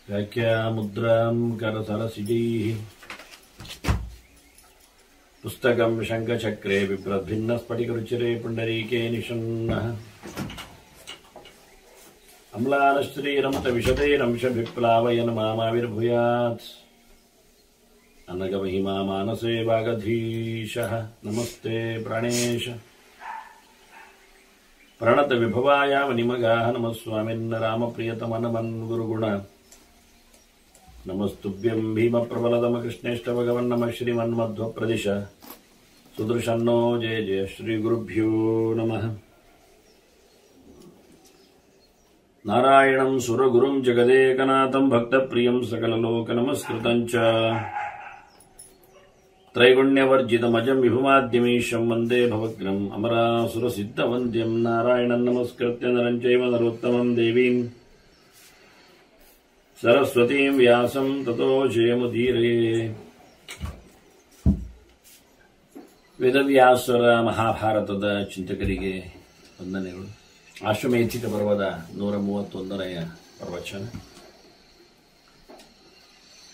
ವ್ಯಾಖ್ಯಾಮುದ್ರಾಂ ಕರಸರಸಿಜೈಃ ಪುಸ್ತಕಂ ಶಂಖಚಕ್ರೆ ಬಿಭ್ರದ್ಭಿನ್ನ ಸ್ಫಟಿಕರುಚಿರೆ ಪುಂಡರೀಕೆ ನಿಷನ್ನಃ ಅಮ್ಲಾನಶ್ರೀರಮತ ವಿಶತೈರಂಶಭಿಪ್ಲಾವಯನ್ ಮಾಮಾವಿರ್ಭೂಯಾತ್ ಅನಗಮಹಿಮಾ ಮಾನಸೇ ವಾಗಧೀಶಃ ನಮಸ್ತೆ ಪ್ರಾಣೇಶ ಪ್ರಣತ ವಿಭವಾಯಾಮ ನಿಮಗಾಹ ನಮಸ್ವಾಮಿನ್ನ ರಾಮಪ್ರಿಯತಮನಮನ್ ಗುರುಗುಣ ನಮಸ್ತುಭ್ಯಂ ಭೀಮ ಪ್ರಬಲದಮ ಕೃಷ್ಣೇಷ್ಟ ಭಗವನ್ ನಮ ಶ್ರೀಮನ್ಮಧ್ವ ಪ್ರದಿಶ ಸುದೃಶನ್ನೋ ಜಯ ಜಯ ಶ್ರೀ ಗುರುಭ್ಯೋ ನಮಃ. ನಾರಾಯಣಂ ಸುರಗುರುಂ ಜಗದೇಕನಾಥಂ ಭಕ್ತಪ್ರಿಯಂ ಸಕಲಲೋಕ ನಮಸ್ಕೃತಂ ಚ ತ್ರೈಗುಣ್ಯವರ್ಜಿತಮಜಂ ವಿಭುಮಾದ್ಯಮೀಶಂ ವಂದೇ ಭವಗ್ರಂ ಅಮರಾಸುರಸಿದ್ಧವಂದ್ಯಂ ನಾರಾಯಣಂ ನಮಸ್ಕೃತ್ಯ ನರಂ ಚೈವ ನರೋತ್ತಮಂ ದೇವೀಂ ಸರಸ್ವತೀಂ ವ್ಯಾಸಂ ತತೋ ಜಯಮುದೀರಯೇ. ವೇದವ್ಯಾಸರ ಮಹಾಭಾರತದ ಚಿಂತಕರಿಗೆ ವಂದನೆಗಳು. ಆಶ್ವಮೇಧಿಕ ಪರ್ವದ 131ನೇ ಪ್ರವಚನ.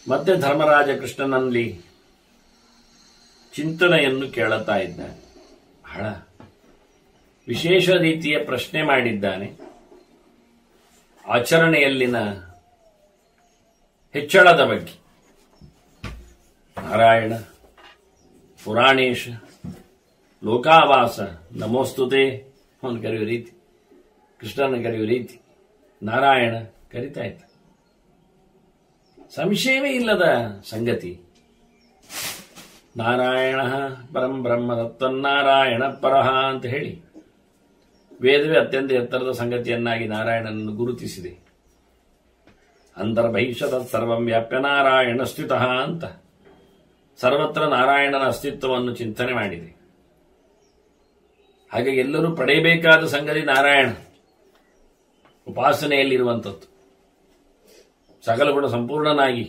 ಮತ್ತೆ ಧರ್ಮರಾಜ ಕೃಷ್ಣನಲ್ಲಿ ಚಿಂತನೆಯನ್ನು ಕೇಳುತ್ತಾ ಇದ್ದಾನೆ. ಬಹಳ ವಿಶೇಷ ರೀತಿಯ ಪ್ರಶ್ನೆ ಮಾಡಿದ್ದಾನೆ. ಆಚರಣೆಯಲ್ಲಿನ ಹೆಚ್ಚಳದ ಬಗ್ಗೆ. ನಾರಾಯಣ, ಪುರಾಣೇಶ, ಲೋಕಾವಾಸ, ನಮೋಸ್ತುತೆ ಅವನು ಕರೆಯುವ ರೀತಿ, ಕೃಷ್ಣನ ಕರೆಯುವ ರೀತಿ, ನಾರಾಯಣ ಕರಿತಾ ಇದ್ದ. ಸಂಶಯವೇ ಇಲ್ಲದ ಸಂಗತಿ. ನಾರಾಯಣ ಪರಂ ಬ್ರಹ್ಮ ತತ್ತನ್ನಾರಾಯಣ ಪರಹ ಅಂತ ಹೇಳಿ ವೇದವೇ ಅತ್ಯಂತ ಎತ್ತರದ ಸಂಗತಿಯನ್ನಾಗಿ ನಾರಾಯಣನನ್ನು ಗುರುತಿಸಿದೆ. ಅಂತರ್ಬಹಿಷದ ಸರ್ವಂ ವ್ಯಾಪ್ಯ ನಾರಾಯಣ ಸ್ಥಿತಃ ಅಂತ ಸರ್ವತ್ರ ನಾರಾಯಣನ ಅಸ್ತಿತ್ವವನ್ನು ಚಿಂತನೆ ಮಾಡಿದೆ. ಹಾಗೆ ಎಲ್ಲರೂ ಪಡೆಯಬೇಕಾದ ಸಂಗತಿ ನಾರಾಯಣ ಉಪಾಸನೆಯಲ್ಲಿರುವಂಥದ್ದು. ಸಕಲ ಗುಣ ಸಂಪೂರ್ಣನಾಗಿ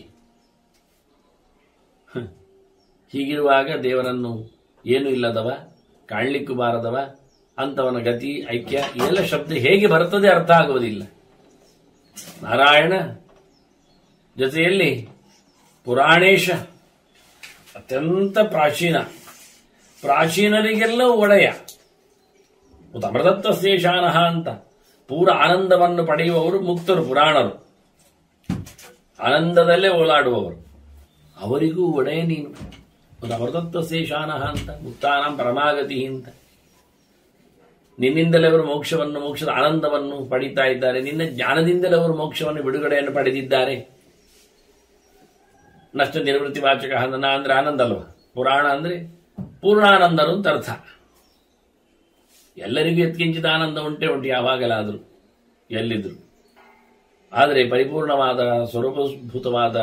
ಹೀಗಿರುವಾಗ ದೇವರನ್ನು ಏನು ಇಲ್ಲದವ, ಕಾಣಲಿಕ್ಕೂ ಬಾರದವ ಅಂತವನ ಗತಿ ಐಕ್ಯ ಎಲ್ಲ ಶಬ್ದ ಹೇಗೆ ಬರುತ್ತದೆ ಅರ್ಥ ಆಗುವುದಿಲ್ಲ. ನಾರಾಯಣ ಜೊತೆಯಲ್ಲಿ ಪುರಾಣೇಶ, ಅತ್ಯಂತ ಪ್ರಾಚೀನ, ಪ್ರಾಚೀನರಿಗೆಲ್ಲ ಒಡೆಯ. ಅಮೃತತ್ವ ಶೇಷಾನಃ ಅಂತ ಪೂರ ಆನಂದವನ್ನು ಪಡೆಯುವವರು ಮುಕ್ತರು, ಪುರಾಣರು, ಆನಂದದಲ್ಲೇ ಓಲಾಡುವವರು. ಅವರಿಗೂ ಒಡೆಯ ನೀನು. ಅಮೃತತ್ವ ಶೇಷಾನಃ ಅಂತ ಮುಕ್ತಾನಾಂ ಪರಮಾಗತಿ ಅಂತ. ನಿನ್ನಿಂದಲೇ ಅವರು ಮೋಕ್ಷದ ಆನಂದವನ್ನು ಪಡೀತಾ ಇದ್ದಾರೆ. ನಿನ್ನ ಜ್ಞಾನದಿಂದಲೇ ಅವರು ಮೋಕ್ಷವನ್ನು, ಬಿಡುಗಡೆಯನ್ನು ಪಡೆದಿದ್ದಾರೆ. ನಷ್ಟ ನಿವೃತ್ತಿ ವಾಚಕ ಹಂದನ ಅಂದ್ರೆ ಆನಂದ ಅಲ್ವಾ. ಪುರಾಣ ಅಂದ್ರೆ ಪೂರ್ಣಾನಂದರು ಅಂತ ಅರ್ಥ. ಎಲ್ಲರಿಗೂ ಎತ್ಕಿಂಚಿದ ಆನಂದ ಉಂಟು ಯಾವಾಗಲಾದರೂ, ಎಲ್ಲಿದ್ರು. ಆದರೆ ಪರಿಪೂರ್ಣವಾದ, ಸ್ವರೂಪಭೂತವಾದ,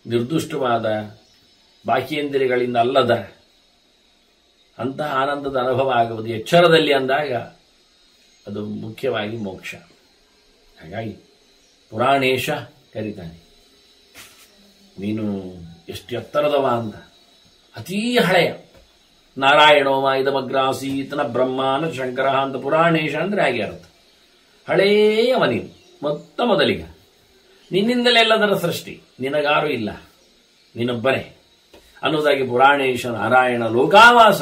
ನಿರ್ದುಷ್ಟವಾದ, ಬಾಹ್ಯೇಂದ್ರಿಯಗಳಿಂದ ಅಲ್ಲದ ಅಂತಹ ಆನಂದದ ಅನುಭವ ಆಗುವುದು ಎಚ್ಚರದಲ್ಲಿ ಅಂದಾಗ ಅದು ಮುಖ್ಯವಾಗಿ ಮೋಕ್ಷ. ಹಾಗಾಗಿ ಪುರಾಣೇಶ ಕರೀತಾನೆ. ನೀನು ಎಷ್ಟು ಎತ್ತರದವ ಅಂತ. ಅತೀ ಹಳೆಯ ನಾರಾಯಣೋಮ ಇದಮಗ್ರಾಸೀತನ ಬ್ರಹ್ಮಾನ ಶಂಕರ ಅಂತ ಪುರಾಣೇಶ ಅಂದ್ರೆ ಹಾಗೆ ಅರ್ಥ. ಹಳೆಯವ ನೀನು, ಮೊದಲಿಗ. ನಿನ್ನಿಂದಲೇ ಎಲ್ಲದರ ಸೃಷ್ಟಿ, ನಿನಗಾರು ಇಲ್ಲ, ನೀನೊಬ್ಬನೇ ಅನ್ನೋದಾಗಿ ಪುರಾಣೇಶ ನಾರಾಯಣ ಲೋಕಾವಾಸ.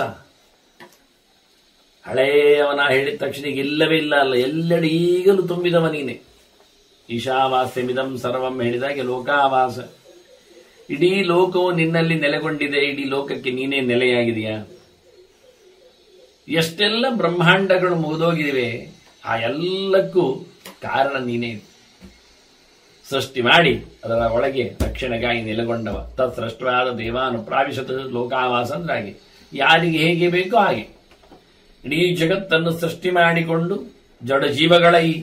ಹಳೆಯವನ ಹೇಳಿದ ತಕ್ಷಣ ಇಲ್ಲವೇ ಇಲ್ಲ ಅಲ್ಲ, ಎಲ್ಲೆಡೆ ಈಗಲೂ ತುಂಬಿದವ ನೀನೆ. ಈಶಾವಾಸ್ಯಮಿದಂ ಸರ್ವಂ ಹೇಳಿದಾಗೆ ಲೋಕಾವಾಸ. ಇಡೀ ಲೋಕವು ನಿನ್ನಲ್ಲಿ ನೆಲೆಗೊಂಡಿದೆ. ಇಡೀ ಲೋಕಕ್ಕೆ ನೀನೇ ನೆಲೆಯಾಗಿದೆಯಾ? ಎಷ್ಟೆಲ್ಲ ಬ್ರಹ್ಮಾಂಡಗಳು ಮುಗಿದೋಗಿವೆ, ಆ ಎಲ್ಲಕ್ಕೂ ಕಾರಣ ನೀನೇ. ಸೃಷ್ಟಿ ಮಾಡಿ ಅದರ ಒಳಗೆ ರಕ್ಷಣೆಗಾಗಿ ನೆಲೆಗೊಂಡವ. ತತ್ ಸೃಷ್ಟವಾದ ದೇವಾನು ಪ್ರಾವಿಶತ ಲೋಕಾವಾಸ ಅಂದ್ರೆ ಹಾಗೆ, ಯಾರಿಗೆ ಹೇಗೆ ಬೇಕೋ ಹಾಗೆ ಇಡೀ ಜಗತ್ತನ್ನು ಸೃಷ್ಟಿ ಮಾಡಿಕೊಂಡು ಜಡ ಜೀವಗಳ ಈ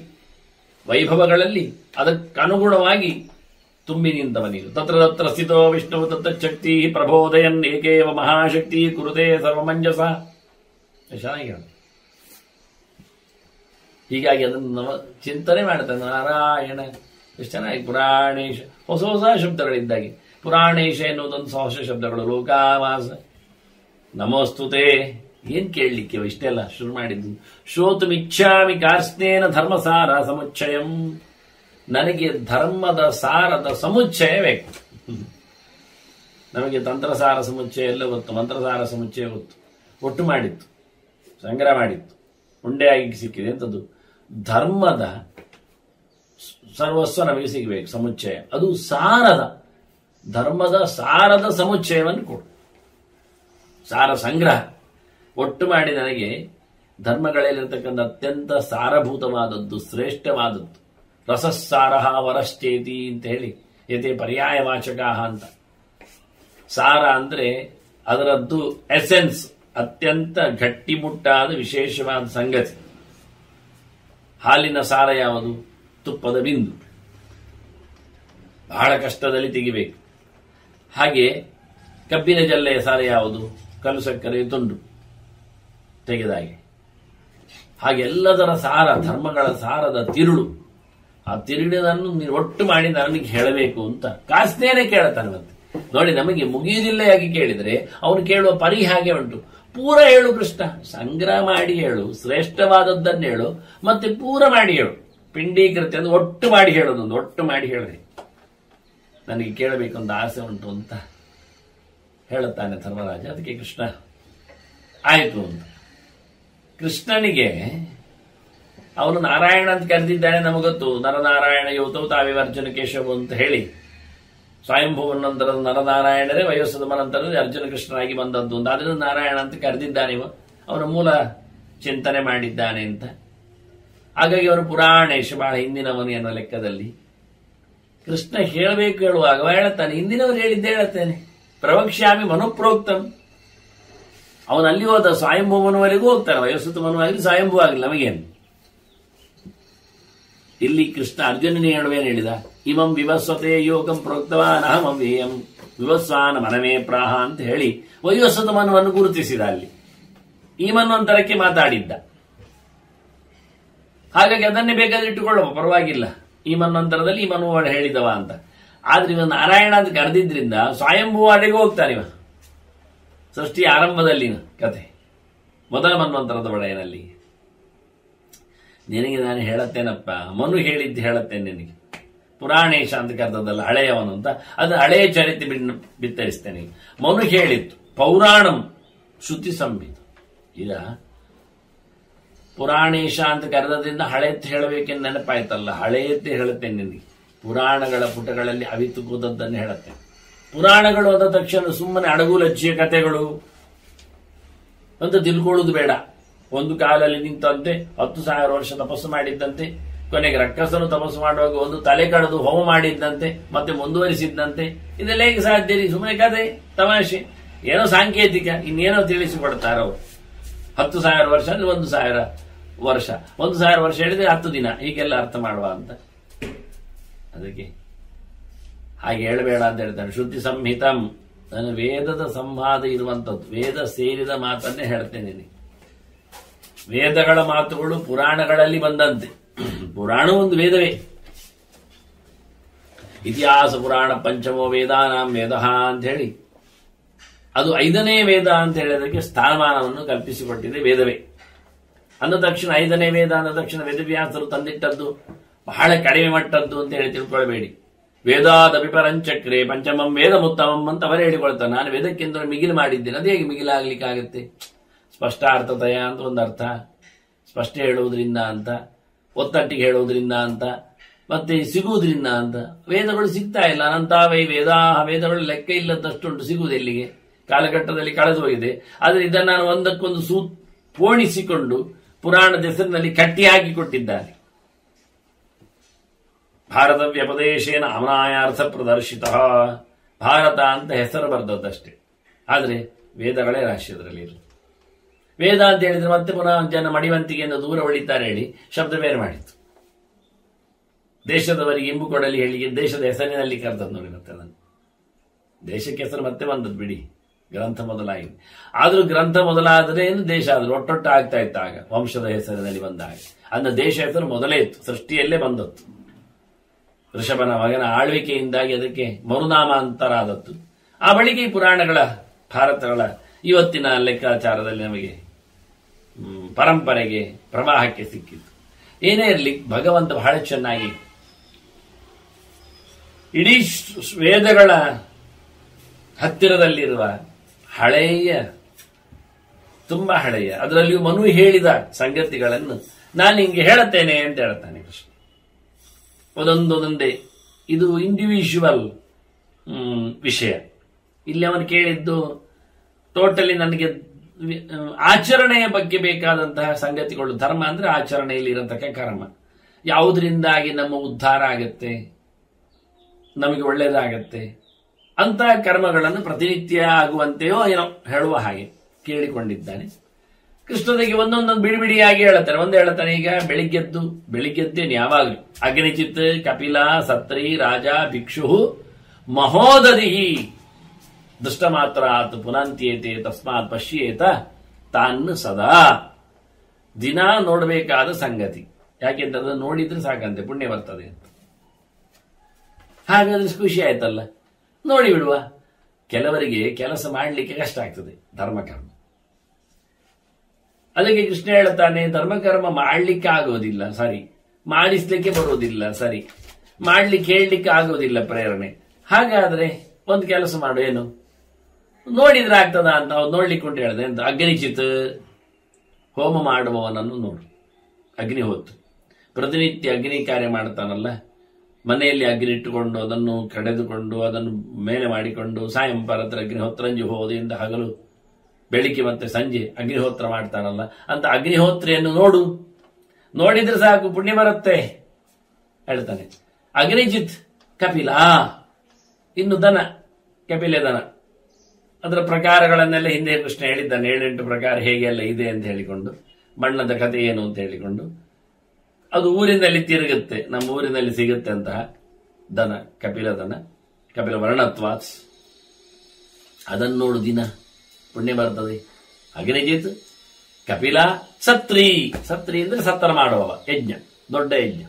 ವೈಭವಗಳಲ್ಲಿ ಅದಕ್ಕನುಗುಣವಾಗಿ ತುಂಬಿ ನಿಂತವ ನೀನು. ತತ್ರ ಸ್ಥಿತೋ ವಿಷ್ಣು ತತ್ತಚ್ಛಕ್ತಿ ಪ್ರಬೋಧಯನ್ ಏಕೇವ ಮಹಾಶಕ್ತಿ ಕುರುತೆ ಸರ್ವಮಂಜಸ. ಚೆನ್ನಾಗಿ ಹೀಗಾಗಿ ಅದನ್ನು ಚಿಂತನೆ ಮಾಡ್ತಾನೆ ನಾರಾಯಣ. ಎಷ್ಟು ಚೆನ್ನಾಗಿ ಪುರಾಣೇಶ, ಹೊಸ ಹೊಸ ಶಬ್ದಗಳಿದ್ದಾಗೆ. ಪುರಾಣೇಶ ಎನ್ನುವುದೊಂದು ಹೊಸ ಶಬ್ದಗಳು. ಲೋಕಾವಾಸ, ನಮೋಸ್ತುತೆ, ಏನ್ ಕೇಳಲಿಕ್ಕೆ ಇಷ್ಟೆಲ್ಲ ಶುರು ಮಾಡಿದ್ದು? ಶ್ರೋತುಮಿಚ್ಛಾಮಿ ಕಾರ್ಸ್ನೇನ ಧರ್ಮಸಾರ ಸಮುಚ್ಚಯಂ. ನನಗೆ ಧರ್ಮದ ಸಾರದ ಸಮುಚ್ಚಯ ಬೇಕು. ನಮಗೆ ತಂತ್ರಸಾರ ಸಮುಚ್ಚಯ ಎಲ್ಲ ಗೊತ್ತು, ಮಂತ್ರಸಾರ ಸಮುಚ್ಚಯ ಗೊತ್ತು. ಒಟ್ಟು ಮಾಡಿತ್ತು, ಸಂಗ್ರಹ ಮಾಡಿತ್ತು, ಉಂಡೆಯಾಗಿ ಸಿಕ್ಕಿದೆ. ಎಂಥದ್ದು? ಧರ್ಮದ ಸರ್ವಸ್ವ ನಮಗೆ ಸಿಗಬೇಕು ಸಮುಚ್ಚಯ. ಅದು ಸಾರದ, ಧರ್ಮದ ಸಾರದ ಸಮುಚ್ಚಯವನ್ನು ಕೊಡು. ಸಾರ ಸಂಗ್ರಹ ಒಟ್ಟು ಮಾಡಿ ನನಗೆ ಧರ್ಮಗಳಲ್ಲಿರ್ತಕ್ಕಂಥ ಅತ್ಯಂತ ಸಾರಭೂತವಾದದ್ದು, ಶ್ರೇಷ್ಠವಾದದ್ದು. ರಸಸಾರ ವರಶ್ಚೇತಿ ಅಂತ ಹೇಳಿ ಯಥೇ ಪರ್ಯಾಯವಾಚಕ ಅಂತ. ಸಾರ ಅಂದ್ರೆ ಅದರದ್ದು ಎಸೆನ್ಸ್, ಅತ್ಯಂತ ಗಟ್ಟಿಮುಟ್ಟಾದ ವಿಶೇಷವಾದ ಸಂಗತಿ. ಹಾಲಿನ ಸಾರ ಯಾವುದು? ತುಪ್ಪದ ಬಿಂದು, ಬಹಳ ಕಷ್ಟದಲ್ಲಿ ತೆಗಿಬೇಕು. ಹಾಗೆ ಕಬ್ಬಿನ ಜಲ್ಲೆಯ ಸಾರ ಯಾವುದು? ಕಲ್ಲು ಸಕ್ಕರೆ ತುಂಡು ತೆಗೆದಾಗೆ. ಹಾಗೆಲ್ಲದರ ಸಾರ, ಧರ್ಮಗಳ ಸಾರದ ತಿರುಳು. ಆ ತಿರುಳಿನನ್ನು ನೀವು ಒಟ್ಟು ಮಾಡಿ ನನಗೆ ಹೇಳಬೇಕು ಅಂತ ಕಾಸ್ನೇನೆ ಕೇಳ್ತಾನೆ. ಮತ್ತೆ ನೋಡಿ, ನಮಗೆ ಮುಗಿಯುವುದಿಲ್ಲ ಕೇಳಿದ್ರೆ ಅವನು ಕೇಳುವ ಪರಿ ಹಾಗೆ ಉಂಟು. ಪೂರ ಹೇಳು ಕೃಷ್ಣ, ಸಂಗ್ರಹ ಮಾಡಿ ಹೇಳು, ಶ್ರೇಷ್ಠವಾದದ್ದನ್ನು ಹೇಳು, ಮತ್ತೆ ಪೂರ ಮಾಡಿ ಹೇಳು. ಪಿಂಡೀಕೃತಿ ಅಂದ್ರೆ ಒಟ್ಟು ಮಾಡಿ ಹೇಳೋದೊಂದು, ಒಟ್ಟು ಮಾಡಿ ಹೇಳಿದೆ ನನಗೆ ಕೇಳಬೇಕು ಅಂತ ಆಸೆ ಉಂಟು ಅಂತ ಹೇಳುತ್ತಾನೆ ಧರ್ಮರಾಜ. ಅದಕ್ಕೆ ಕೃಷ್ಣ ಆಯಿತು ಅಂತ. ಕೃಷ್ಣನಿಗೆ ಅವನು ನಾರಾಯಣ ಅಂತ ಕರೆದಿದ್ದಾನೆ, ನಮಗೊತ್ತು. ನರನಾರಾಯಣ ಯುವತೌ ತಾವಿವರ್ಜುನ ಕೇಶವ ಅಂತ ಹೇಳಿ ಸ್ವಯಂಭುವನಂತರದ ನರನಾರಾಯಣರೇ ವಯೋಸ್ಸದ ಮನಂತರದಲ್ಲಿ ಅರ್ಜುನ ಕೃಷ್ಣನಾಗಿ ಬಂದದ್ದು ಅಂತ. ಅದನ್ನು ನಾರಾಯಣ ಅಂತ ಕರೆದಿದ್ದಾನೆ. ಅವನ ಮೂಲ ಚಿಂತನೆ ಮಾಡಿದ್ದಾನೆ ಅಂತ. ಹಾಗಾಗಿ ಅವನು ಪುರಾಣೇಶ, ಬಹಳ ಹಿಂದಿನವನು ಎನ್ನುವ ಲೆಕ್ಕದಲ್ಲಿ ಕೃಷ್ಣ ಹೇಳಬೇಕು ಹೇಳುವಾಗ ಹೇಳುತ್ತಾನೆ, ಹಿಂದಿನವರು ಹೇಳಿದ್ದೇ ಹೇಳುತ್ತೇನೆ. ಪ್ರವಕ್ಷ್ಯಾಮಿ ಮನುಪ್ರೋಕ್ತಂ. ಅವನಲ್ಲಿ ಹೋದ ಸ್ವಯಂಭುವನವರೆಗೂ ಹೋಗ್ತಾನೆ. ವಯೋಸ್ಸತ ಮನುವಾಗಲಿ ಸ್ವಯಂಭೂ ಆಗಲಿ ನಮಗೇನು. ಇಲ್ಲಿ ಕೃಷ್ಣ ಅರ್ಜುನನೇ ಹೇಳುವೇನು ಹೇಳಿದ? ಇಮಂ ವಿವಸ್ವತೆ ಯೋಗಂ ಪ್ರೋಕ್ತವಾನ್ ಅಹಮವ್ಯಯಂ ವಿವಸ್ವಾನ ಮನಮೇ ಪ್ರಾಹ ಅಂತ ಹೇಳಿ ವಯೋಸ್ಸತ ಮನುವನ್ನು ಗುರುತಿಸಿದ. ಅಲ್ಲಿ ಈ ಮನ್ವಂತರಕ್ಕೆ ಮಾತಾಡಿದ್ದ. ಹಾಗಾಗಿ ಅದನ್ನೇ ಬೇಕಾದ್ರೆ ಇಟ್ಟುಕೊಳ್ಳುವ, ಪರವಾಗಿಲ್ಲ. ಈ ಮನ್ವಂತರದಲ್ಲಿ ಈ ಮನು ಹೇಳಿದವ ಅಂತ. ಆದ್ರೆ ಇವ ನಾರಾಯಣ ಅಂತ ಕರೆದಿದ್ರಿಂದ ಸ್ವಯಂಭೂವಾಡೆಗೂ ಹೋಗ್ತಾನೆ. ಇವ ಸೃಷ್ಟಿಯ ಆರಂಭದಲ್ಲಿನ ಕತೆ, ಮೊದಲ ಮನ್ವಂತರದ ಒಡೆಯನಲ್ಲಿ. ನಿನಗೆ ನಾನು ಹೇಳತ್ತೇನಪ್ಪ, ಮನು ಹೇಳಿದ್ದು ಹೇಳತ್ತೇನೆ ನಿನಗೆ. ಪುರಾಣೇಶ ಅಂತ ಕರೆದದ್ದಲ್ಲ, ಹಳೆಯವನು ಅಂತ. ಅದು ಹಳೆಯ ಚರಿತ್ರೆ ಬಿತ್ತರಿಸ್ತೇನೆ. ಮನು ಹೇಳಿತ್ತು ಪೌರಾಣಂ ಶ್ರುತಿ ಸಂಹಿತ. ಈಗ ಪುರಾಣೇಶ ಅಂತ ಕರೆದದ್ರಿಂದ ಹಳೆಯತ್ತು ಹೇಳಬೇಕೆಂದು ನೆನಪಾಯ್ತಲ್ಲ, ಹಳೆಯತ್ತೆ ಹೇಳುತ್ತೇನೆ ನಿನಗೆ. ಪುರಾಣಗಳ ಪುಟಗಳಲ್ಲಿ ಅವಿತು ಕೂದದ್ದನ್ನು ಹೇಳುತ್ತೇನೆ. ಪುರಾಣಗಳು ಆದ ತಕ್ಷಣ ಸುಮ್ಮನೆ ಅಡಗುಲಜ್ಜಿಯ ಕಥೆಗಳು ಅಂತ ತಿಳ್ಕೊಳ್ಳುವುದು ಬೇಡ. ಒಂದು ಕಾಲಲ್ಲಿ ನಿಂತಂತೆ 10,000 ವರ್ಷ ತಪಸ್ಸು ಮಾಡಿದ್ದಂತೆ, ಕೊನೆಗೆ ರಕ್ಕಸನು ತಪಸ್ಸು ಮಾಡುವಾಗ ಒಂದು ತಲೆ ಕಡಿದು ಹೋಮ ಮಾಡಿದ್ದಂತೆ, ಮತ್ತೆ ಮುಂದುವರಿಸಿದ್ದಂತೆ. ಇದೆಲ್ಲ ಹೇಗೆ ಸಾಧ್ಯ ರೀ? ಸುಮ್ಮನೆ ಕಥೆ, ತಮಾಷೆ, ಏನೋ ಸಾಂಕೇತಿಕ, ಇನ್ನೇನೋ ತಿಳಿಸಿಕೊಡ್ತಾರ ಅವರು. 10,000 ವರ್ಷ ಅಂದ್ರೆ 1,000 ವರ್ಷ, 1,000 ವರ್ಷ ಹೇಳಿದ್ರೆ 10 ದಿನ, ಹೀಗೆಲ್ಲ ಅರ್ಥ ಮಾಡುವ ಅಂತ. ಅದಕ್ಕೆ ಹಾಗೆ ಹೇಳಬೇಡ ಅಂತ ಹೇಳ್ತಾನೆ. ಶ್ರುತಿ ಸಂಹಿತಂ, ನಾನು ವೇದದ ಸಂವಾದ ಇರುವಂತದ್ದು, ವೇದ ಸೇರಿದ ಮಾತನ್ನೇ ಹೇಳ್ತೇನೆ. ವೇದಗಳ ಮಾತುಗಳು ಪುರಾಣಗಳಲ್ಲಿ ಬಂದಂತೆ. ಪುರಾಣ ಒಂದು ವೇದವೇ. ಇತಿಹಾಸ ಪುರಾಣ ಪಂಚಮೋ ವೇದಾನಾಂ ವೇದಃ ಅಂತ ಹೇಳಿ ಅದು 5ನೇ ವೇದ ಅಂತ ಹೇಳೋದಕ್ಕೆ ಸ್ಥಾನಮಾನವನ್ನು ಕಲ್ಪಿಸಿಕೊಟ್ಟಿದೆ ವೇದವೇ. ಅಂದ ತಕ್ಷಣ 5ನೇ ವೇದ ಅಂದ ತಕ್ಷಣ ವೇದವ್ಯಾಸರು ತಂದಿಟ್ಟದ್ದು ಬಹಳ ಕಡಿಮೆ ಮಟ್ಟದ್ದು ಅಂತ ಹೇಳಿ ತಿಳ್ಕೊಳ್ಬೇಡಿ. ವೇದಾದಪಿಪರಂಚಕ್ರೆ ಪಂಚಮಂ ವೇದ ಮುತ್ತಮಂ ಅಂತ ಅವರೇ ಹೇಳಿಕೊಳ್ತಾರೆ. ನಾನು ವೇದಕ್ಕಿಂತ ಮಿಗಿಲು ಮಾಡಿದ್ದೇನೆ. ಅದೇ ಹೇಗೆ ಮಿಗಿಲಾಗ್ಲಿಕ್ಕಾಗತ್ತೆ? ಸ್ಪಷ್ಟಾರ್ಥತಯ ಅಂತ ಒಂದು ಅರ್ಥ, ಸ್ಪಷ್ಟ ಹೇಳುವುದರಿಂದ ಅಂತ, ಒತ್ತಟ್ಟಿಗೆ ಹೇಳುವುದರಿಂದ ಅಂತ, ಮತ್ತೆ ಸಿಗುವುದರಿಂದ ಅಂತ. ವೇದಗಳು ಸಿಗ್ತಾ ಇಲ್ಲ. ಅನಂತಾವೈ ವೇದಾ, ವೇದಗಳು ಲೆಕ್ಕ ಇಲ್ಲದಷ್ಟುಂಟು, ಸಿಗುವುದು ಎಲ್ಲಿಗೆ? ಕಾಲಘಟ್ಟದಲ್ಲಿ ಕಳೆದು ಹೋಗಿದೆ. ಆದರೆ ಇದನ್ನು ನಾನು ಒಂದಕ್ಕೊಂದು ಪೋಣಿಸಿಕೊಂಡು ಪುರಾಣದ ಹೆಸರಿನಲ್ಲಿ ಕಟ್ಟಿ ಹಾಕಿ ಕೊಟ್ಟಿದ್ದಾರೆ. ಭಾರತ ವ್ಯಪದೇಶೇನ ಅಮನಾಯಾರ್ಥ ಪ್ರದರ್ಶಿತ. ಭಾರತ ಅಂತ ಹೆಸರು ಬರೆದದ್ದಷ್ಟೇ, ಆದರೆ ವೇದಗಳೇ ರಾಶಿ ಅದರಲ್ಲಿ ಇರು. ವೇದ ಅಂತ ಹೇಳಿದ್ರೆ ಮತ್ತೆ ಪುನಃ ಜನ ಮಡಿವಂತಿಗೆಯಿಂದ ದೂರ ಉಳಿತಾರೆ ಹೇಳಿ ಶಬ್ದ ಬೇರೆ ಮಾಡಿತ್ತು. ದೇಶದವರಿಗೆ ಇಂಬು ಕೊಡಲಿ ಹೇಳಿ ದೇಶದ ಹೆಸರಿನಲ್ಲಿ ಕರೆದದ್ದು ನೋಡಿ. ಮತ್ತೆ ಅದನ್ನು ದೇಶಕ್ಕೆ ಹೆಸರು ಮತ್ತೆ ಬಂದದ್ದು ಬಿಡಿ, ಗ್ರಂಥ ಮೊದಲಾಗಿದೆ. ಆದ್ರೂ ಗ್ರಂಥ ಮೊದಲಾದರೆ ಏನು ದೇಶ ಆದ್ರೂ ಒಟ್ಟೊಟ್ಟು ಆಗ್ತಾ ಇತ್ತು. ಆಗ ವಂಶದ ಹೆಸರಿನಲ್ಲಿ ಬಂದಾಗ ಅಂದ ದೇಶ ಹೆಸರು ಮೊದಲೇ ಇತ್ತು, ಸೃಷ್ಟಿಯಲ್ಲೇ ಬಂದದ್ದು. ಋಷಭನ ಮಗನ ಆಳ್ವಿಕೆಯಿಂದಾಗಿ ಅದಕ್ಕೆ ಮರುನಾಮಾಂತರ ಆದದ್ದು. ಆ ಬಳಿಕ ಈ ಪುರಾಣಗಳ ಭಾರತಗಳ ಇವತ್ತಿನ ಲೆಕ್ಕಾಚಾರದಲ್ಲಿ ನಮಗೆ ಪರಂಪರೆಗೆ ಪ್ರವಾಹಕ್ಕೆ ಸಿಕ್ಕಿತು. ಏನೇ ಇರಲಿ, ಭಗವಂತ ಬಹಳ ಚೆನ್ನಾಗಿ ಇಡೀ ವೇದಗಳ ಹತ್ತಿರದಲ್ಲಿರುವ ಹಳೆಯ, ತುಂಬಾ ಹಳೆಯ, ಅದರಲ್ಲಿಯೂ ಮನು ಹೇಳಿದ ಸಂಗತಿಗಳನ್ನು ನಾನು ಹಿಂಗೆ ಹೇಳುತ್ತೇನೆ ಅಂತ ಹೇಳ್ತಾನೆ ಕೃಷ್ಣ. ಒಂದೊಂದೊಂದೇ ಇದು ಇಂಡಿವಿಜುವಲ್ ವಿಷಯ. ಇಲ್ಲಿ ಅವನು ಕೇಳಿದ್ದು ಟೋಟಲಿ ನನಗೆ ಆಚರಣೆಯ ಬಗ್ಗೆ ಬೇಕಾದಂತಹ ಸಂಗತಿಗಳು. ಧರ್ಮ ಅಂದ್ರೆ ಆಚರಣೆಯಲ್ಲಿ ಇರತಕ್ಕ ಕರ್ಮ, ಯಾವುದರಿಂದಾಗಿ ನಮ್ಮ ಉದ್ಧಾರ ಆಗತ್ತೆ, ನಮಗೆ ಒಳ್ಳೇದಾಗತ್ತೆ ಅಂತಹ ಕರ್ಮಗಳನ್ನು ಪ್ರತಿನಿತ್ಯ ಆಗುವಂತೆಯೋ ಏನೋ ಹೇಳುವ ಹಾಗೆ ಕೇಳಿಕೊಂಡಿದ್ದಾನೆ. ಕೃಷ್ಣನಿಗೆ ಒಂದೊಂದೊಂದು ಬಿಡಿಬಿಡಿಯಾಗಿ ಹೇಳ್ತಾನೆ. ಒಂದು ಹೇಳ್ತಾನೆ, ಈಗ ಬೆಳಿಗ್ಗೆದ್ದೇನು ಯಾವಾಗಲೂ ಅಗ್ನಿಚಿತ್ ಕಪಿಲ ಸತ್ರಿ ರಾಜ ಭಿಕ್ಷು ಮಹೋದಧಿ ದುಷ್ಟ ಮಾತ್ರ ಆತ್ ಪುನಂತ್ಯೇತೆ ತಸ್ಮಾತ್ ಪಶ್ಯೇತ ತಾನ್ ಸದಾ. ದಿನ ನೋಡಬೇಕಾದ ಸಂಗತಿ. ಯಾಕೆಂದ್ರೆ ಅದನ್ನು ನೋಡಿದ್ರೆ ಸಾಕಂತೆ, ಪುಣ್ಯ ಬರ್ತದೆ ಅಂತ. ಹಾಗಾದ್ರೆ ಖುಷಿ ಆಯ್ತಲ್ಲ, ನೋಡಿ ಬಿಡುವ. ಕೆಲವರಿಗೆ ಕೆಲಸ ಮಾಡಲಿಕ್ಕೆ ಕಷ್ಟ ಆಗ್ತದೆ ಧರ್ಮಕರ್ಮ. ಅದಕ್ಕೆ ಕೃಷ್ಣ ಹೇಳ್ತಾನೆ, ಧರ್ಮಕರ್ಮ ಮಾಡ್ಲಿಕ್ಕೆ ಆಗೋದಿಲ್ಲ ಸರಿ, ಮಾಡಿಸ್ಲಿಕ್ಕೆ ಬರೋದಿಲ್ಲ ಸರಿ, ಮಾಡ್ಲಿಕ್ಕೆ ಹೇಳಲಿಕ್ಕೆ ಆಗೋದಿಲ್ಲ ಪ್ರೇರಣೆ. ಹಾಗಾದ್ರೆ ಒಂದು ಕೆಲಸ ಮಾಡು, ಏನು ನೋಡಿದ್ರೆ ಆಗ್ತದ ಅಂತ. ಅವ್ರು ನೋಡ್ಲಿಕ್ಕೆ ಉಂಟು ಹೇಳಿದೆ ಅಂತ. ಅಗ್ನಿಚಿತ್ ಹೋಮ ಮಾಡುವವನನ್ನು ನೋಡು. ಅಗ್ನಿಹೋತ್ರ ಪ್ರತಿನಿತ್ಯ ಅಗ್ನಿ ಕಾರ್ಯ ಮಾಡ್ತಾನಲ್ಲ, ಮನೆಯಲ್ಲಿ ಅಗ್ನಿ ಇಟ್ಟುಕೊಂಡು ಅದನ್ನು ಕಡೆದುಕೊಂಡು ಅದನ್ನು ಮೇಲೆ ಮಾಡಿಕೊಂಡು ಸಾಯಂಪರತ್ರ ಅಗ್ನಿಹೋತ್ರಂಜು ಹೋದಿಂದ ಹಗಲು ಬೆಳಿಗ್ಗೆ ಮತ್ತೆ ಸಂಜೆ ಅಗ್ನಿಹೋತ್ರ ಮಾಡ್ತಾನಲ್ಲ ಅಂತ ಅಗ್ನಿಹೋತ್ರಿಯನ್ನು ನೋಡು. ನೋಡಿದ್ರೆ ಸಾಕು, ಪುಣ್ಯ ಬರುತ್ತೆ ಹೇಳ್ತಾನೆ. ಅಗ್ನಿಜಿತ್ ಕಪಿಲ, ಇನ್ನು ದನ, ಕಪಿಲೆ ದನ, ಅದರ ಪ್ರಕಾರಗಳನ್ನೆಲ್ಲ ಹಿಂದೆ ಕೃಷ್ಣ ಹೇಳಿದ್ದಾನೆ. 7-8 ಪ್ರಕಾರ ಹೇಗೆ ಎಲ್ಲ ಇದೆ ಅಂತ ಹೇಳಿಕೊಂಡು, ಬಣ್ಣದ ಕಥೆ ಏನು ಅಂತ ಹೇಳಿಕೊಂಡು, ಅದು ಊರಿನಲ್ಲಿ ತಿರುಗುತ್ತೆ, ನಮ್ಮ ಊರಿನಲ್ಲಿ ಸಿಗುತ್ತೆ ಅಂತಹ ದನ, ಕಪಿಲ ದನ, ಕಪಿಲ ವರ್ಣತ್ವಾತ್. ಅದನ್ನು ನೋಡು, ದಿನ ಪುಣ್ಯ ಬರ್ತದೆ. ಅಗ್ನಿಜಿತ್ ಕಪಿಲ ಸತ್ರಿ, ಸತ್ರಿ ಅಂದ್ರೆ ಸತ್ರ ಮಾಡುವವ, ಯಜ್ಞ, ದೊಡ್ಡ ಯಜ್ಞ.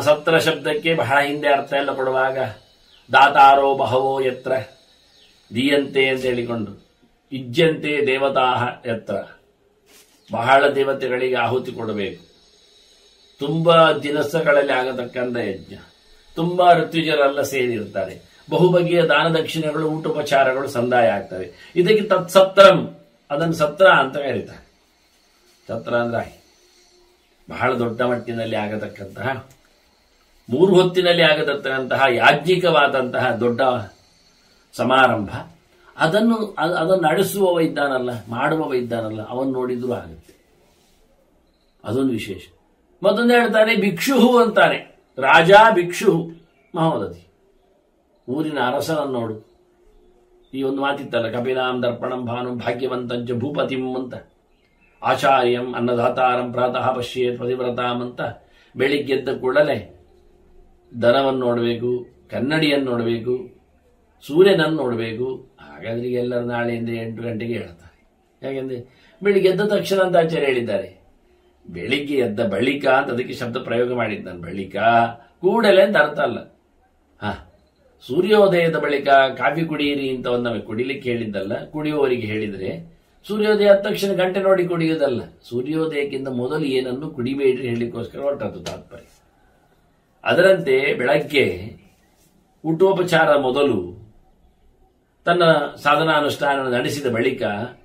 ಸತ್ರ ಶಬ್ದಕ್ಕೆ ಬಹಳ ಹಿಂದೆ ಅರ್ಥ ಎಲ್ಲ ಕೊಡುವಾಗ ದಾತಾರೋ ಬಹವೋ ಯತ್ರ ದೀಯಂತೆ ಅಂತ ಹೇಳಿಕೊಂಡು, ಇಜ್ಜಂತೆ ದೇವತಾ ಯತ್ರ, ಬಹಳ ದೇವತೆಗಳಿಗೆ ಆಹುತಿ ಕೊಡಬೇಕು. ತುಂಬಾ ದಿನಸಗಳಲ್ಲಿ ಆಗತಕ್ಕಂಥ ಯಜ್ಞ, ತುಂಬಾ ಋತ್ವಿಜರೆಲ್ಲ ಸೇರಿರ್ತಾರೆ, ಬಹುಬಗೆಯ ದಾನ ದಕ್ಷಿಣೆಗಳು, ಊಟೋಪಚಾರಗಳು ಸಂದಾಯ ಆಗ್ತವೆ. ಇದಕ್ಕೆ ತತ್ಸತ್ರಂ, ಅದನ್ನು ಸತ್ರ ಅಂತ ಕರೀತಾರೆ. ಸತ್ರ ಅಂದ್ರೆ ಬಹಳ ದೊಡ್ಡ ಮಟ್ಟಿನಲ್ಲಿ ಆಗತಕ್ಕಂತಹ, 3 ಹೊತ್ತಿನಲ್ಲಿ ಆಗತಕ್ಕಂತಹ ಯಾಜ್ಞಿಕವಾದಂತಹ ದೊಡ್ಡ ಸಮಾರಂಭ. ಅದನ್ನು ನಡೆಸುವವ ಇದ್ದಾನಲ್ಲ, ಮಾಡುವವ ಇದ್ದಾನಲ್ಲ, ಅವನು ನೋಡಿದ್ರೂ ಆಗುತ್ತೆ. ಅದೊಂದು ವಿಶೇಷ. ಮತ್ತೊಂದು ಹೇಳ್ತಾನೆ, ಭಿಕ್ಷುಹು ಅಂತಾನೆ. ರಾಜ ಭಿಕ್ಷು ಮಹೋದಧಿ, ಊರಿನ ಅರಸನನ್ನು ನೋಡು. ಈ ಒಂದು ಮಾತಿತ್ತಲ್ಲ, ಕಪಿಲಾಂ ದರ್ಪಣಂ ಭಾನು ಭಾಗ್ಯವಂತಂಚ ಭೂಪತಿಂ ಅಂತ, ಆಚಾರ್ಯಂ ಅನ್ನದಾತಾರಂ ಪ್ರಾತಃ ಪಶ್ಯೇತ್ ಪತಿವ್ರತಾಂ ಅಂತ. ಬೆಳಿಗ್ಗೆದ್ದ ಕೂಡಲೇ ದನವನ್ನು ನೋಡಬೇಕು, ಕನ್ನಡಿಯನ್ನು ನೋಡಬೇಕು, ಸೂರ್ಯನನ್ನು ನೋಡಬೇಕು. ಹಾಗಾದ್ರೆ ಎಲ್ಲರೂ ನಾಳೆಯಿಂದ 8 ಗಂಟೆಗೆ ಹೇಳ್ತಾರೆ. ಯಾಕೆಂದ್ರೆ ಬೆಳಿಗ್ಗೆ ಎದ್ದ ತಕ್ಷಣ ಅಂತ ಆಚಾರ್ಯ ಹೇಳಿದ್ದಾರೆ. ಬೆಳಿಗ್ಗೆ ಎದ್ದ ಬಳಿಕ ಅಂತ ಅದಕ್ಕೆ ಶಬ್ದ ಪ್ರಯೋಗ ಮಾಡಿದ್ದಾನೆ. ಬಳಿಕ ಕೂಡಲೇ ಅಂತ ಅರ್ಥ ಅಲ್ಲ. ಸೂರ್ಯೋದಯದ ಬಳಿಕ ಕಾಫಿ ಕುಡಿಯಿರಿ ಅಂತ ಒಂದೊಮ್ಮೆ ಕುಡಿಲಿಕ್ಕೆ ಹೇಳಿದ್ದಲ್ಲ, ಕುಡಿಯುವವರಿಗೆ ಹೇಳಿದ್ರೆ ಸೂರ್ಯೋದಯ ಆದ ತಕ್ಷಣ ಗಂಟೆ ನೋಡಿ ಕುಡಿಯುವುದಲ್ಲ. ಸೂರ್ಯೋದಯಕ್ಕಿಂತ ಮೊದಲು ಏನನ್ನು ಕುಡಿಬೇಡ್ರಿ ಹೇಳಲಿಕ್ಕೋಸ್ಕರ ಹೊರಟದ್ದು ತಾತ್ಪರ್ಯ. ಅದರಂತೆ ಬೆಳಗ್ಗೆ ಊಟೋಪಚಾರ ಮೊದಲು ತನ್ನ ಸಾಧನಾನುಷ್ಠಾನ ನಡೆಸಿದ ಬಳಿಕ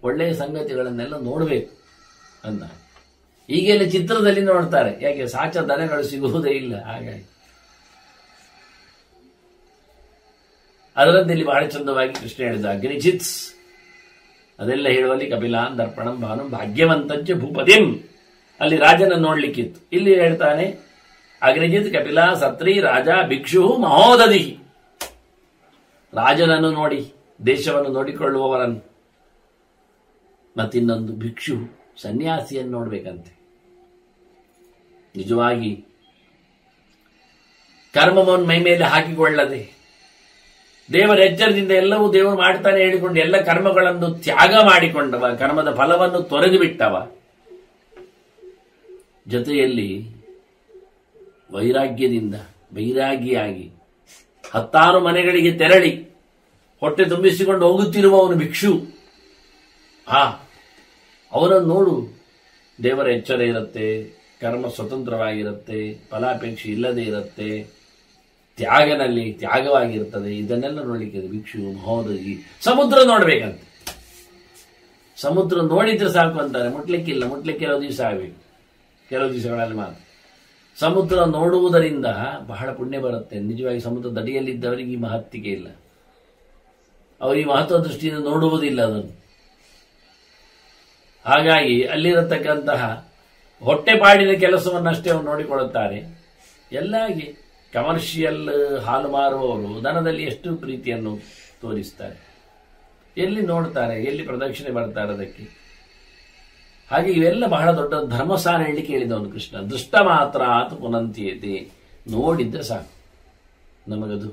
ಒಳ್ಳೆಯ ಸಂಗತಿಗಳನ್ನೆಲ್ಲ ನೋಡಬೇಕು ಅಂತ. ಈಗೆಲ್ಲ ಚಿತ್ರದಲ್ಲಿ ನೋಡ್ತಾರೆ, ಯಾಕೆ ಸಾಚ ದನಗಳು ಸಿಗುವುದೇ ಇಲ್ಲ. ಹಾಗಾಗಿ ಅದರಂತೆ ಇಲ್ಲಿ ಬಹಳ ಚಂದವಾಗಿ ಕೃಷ್ಣ ಹೇಳಿದ ಅಗ್ನಿಚಿತ್ಸ್, ಅದೆಲ್ಲ ಹೇಳುವಲ್ಲಿ ಕಪಿಲಾನ್ ದರ್ಪಣಂ ಭಾನು ಭಾಗ್ಯವಂತಂಚ ಭೂಪತಿಂ, ಅಲ್ಲಿ ರಾಜನನ್ನು ನೋಡ್ಲಿಕ್ಕಿತ್ತು. ಇಲ್ಲಿ ಹೇಳ್ತಾನೆ ಅಗ್ನಿಜಿತ್ ಕಪಿಲ ಸತ್ರಿ ರಾಜ ಭಿಕ್ಷು ಮಹೋದಧಿ, ರಾಜನನ್ನು ನೋಡಿ, ದೇಶವನ್ನು ನೋಡಿಕೊಳ್ಳುವವರನ್ನು. ಮತ್ತಿನ್ನೊಂದು ಭಿಕ್ಷು ಸನ್ಯಾಸಿಯನ್ನು ನೋಡ್ಬೇಕಂತೆ. ನಿಜವಾಗಿ ಕರ್ಮವನ್ನು ಮೈ ಮೇಲೆ ಹಾಕಿಕೊಳ್ಳದೆ ದೇವರ ಎಚ್ಚರದಿಂದ ಎಲ್ಲವೂ ದೇವರು ಮಾಡ್ತಾನೆ ಹೇಳಿಕೊಂಡು ಎಲ್ಲ ಕರ್ಮಗಳನ್ನು ತ್ಯಾಗ ಮಾಡಿಕೊಂಡವ, ಕರ್ಮದ ಫಲವನ್ನು ತೊರೆದು ಬಿಟ್ಟವ, ಜೊತೆಯಲ್ಲಿ ವೈರಾಗ್ಯದಿಂದ ವೈರಾಗಿಯಾಗಿ 10 ಮನೆಗಳಿಗೆ ತೆರಳಿ ಹೊಟ್ಟೆ ತುಂಬಿಸಿಕೊಂಡು ಹೋಗುತ್ತಿರುವವನು ಭಿಕ್ಷು. ಅವನನ್ನು ನೋಡು, ದೇವರ ಎಚ್ಚರ ಇರುತ್ತೆ, ಕರ್ಮ ಸ್ವತಂತ್ರವಾಗಿರುತ್ತೆ, ಫಲಾಪೇಕ್ಷೆ ಇಲ್ಲದೆ ಇರುತ್ತೆ, ತ್ಯಾಗವಾಗಿರ್ತದೆ. ಇದನ್ನೆಲ್ಲ ನೋಡ್ಲಿಕ್ಕೆ ಭಿಕ್ಷು ಮಹೋದಯಿ ಸಮುದ್ರ ನೋಡ್ಬೇಕಂತ. ಸಮುದ್ರ ನೋಡಿದ್ರೆ ಸಾಕು ಅಂತಾರೆ, ಮುಟ್ಲಿಕ್ಕಿಲ್ಲ, ಕೆಲವು ದಿವಸ ಆಗಬೇಕು, ಕೆಲವು ದಿವಸಗಳಲ್ಲಿ ಮಾತ್ರ. ಸಮುದ್ರ ನೋಡುವುದರಿಂದ ಬಹಳ ಪುಣ್ಯ ಬರುತ್ತೆ. ನಿಜವಾಗಿ ಸಮುದ್ರ ದಡಿಯಲ್ಲಿದ್ದವರಿಗೆ ಈ ಮಹತ್ತಿಗೆ ಇಲ್ಲ, ಅವರು ಈ ಮಹತ್ವ ದೃಷ್ಟಿಯಿಂದ ನೋಡುವುದಿಲ್ಲ ಅದನ್ನು. ಹಾಗಾಗಿ ಅಲ್ಲಿರತಕ್ಕಂತಹ ಹೊಟ್ಟೆಪಾಡಿನ ಕೆಲಸವನ್ನಷ್ಟೇ ಅವರು ನೋಡಿಕೊಳ್ಳುತ್ತಾರೆ. ಎಲ್ಲ ಹಾಗೆ ಕಮರ್ಷಿಯಲ್ ಹಾಲು ಮಾರುವವರು ದನದಲ್ಲಿ ಎಷ್ಟು ಪ್ರೀತಿಯನ್ನು ತೋರಿಸ್ತಾರೆ, ಎಲ್ಲಿ ನೋಡ್ತಾರೆ, ಎಲ್ಲಿ ಪ್ರದಕ್ಷಿಣೆ ಬರ್ತಾರೆ ಅದಕ್ಕೆ. ಹಾಗೆ ಇವೆಲ್ಲ ಬಹಳ ದೊಡ್ಡ ಧರ್ಮಸ್ಥಾನ ಹೇಳಲಿಕ್ಕೆ ಹೇಳಿದವನು ಕೃಷ್ಣ. ದೃಷ್ಟ ಮಾತ್ರ ಆತ ಪುನಂತಿಯತೆ, ನೋಡಿದ್ರೆ ಸಾಕು ನಮಗದು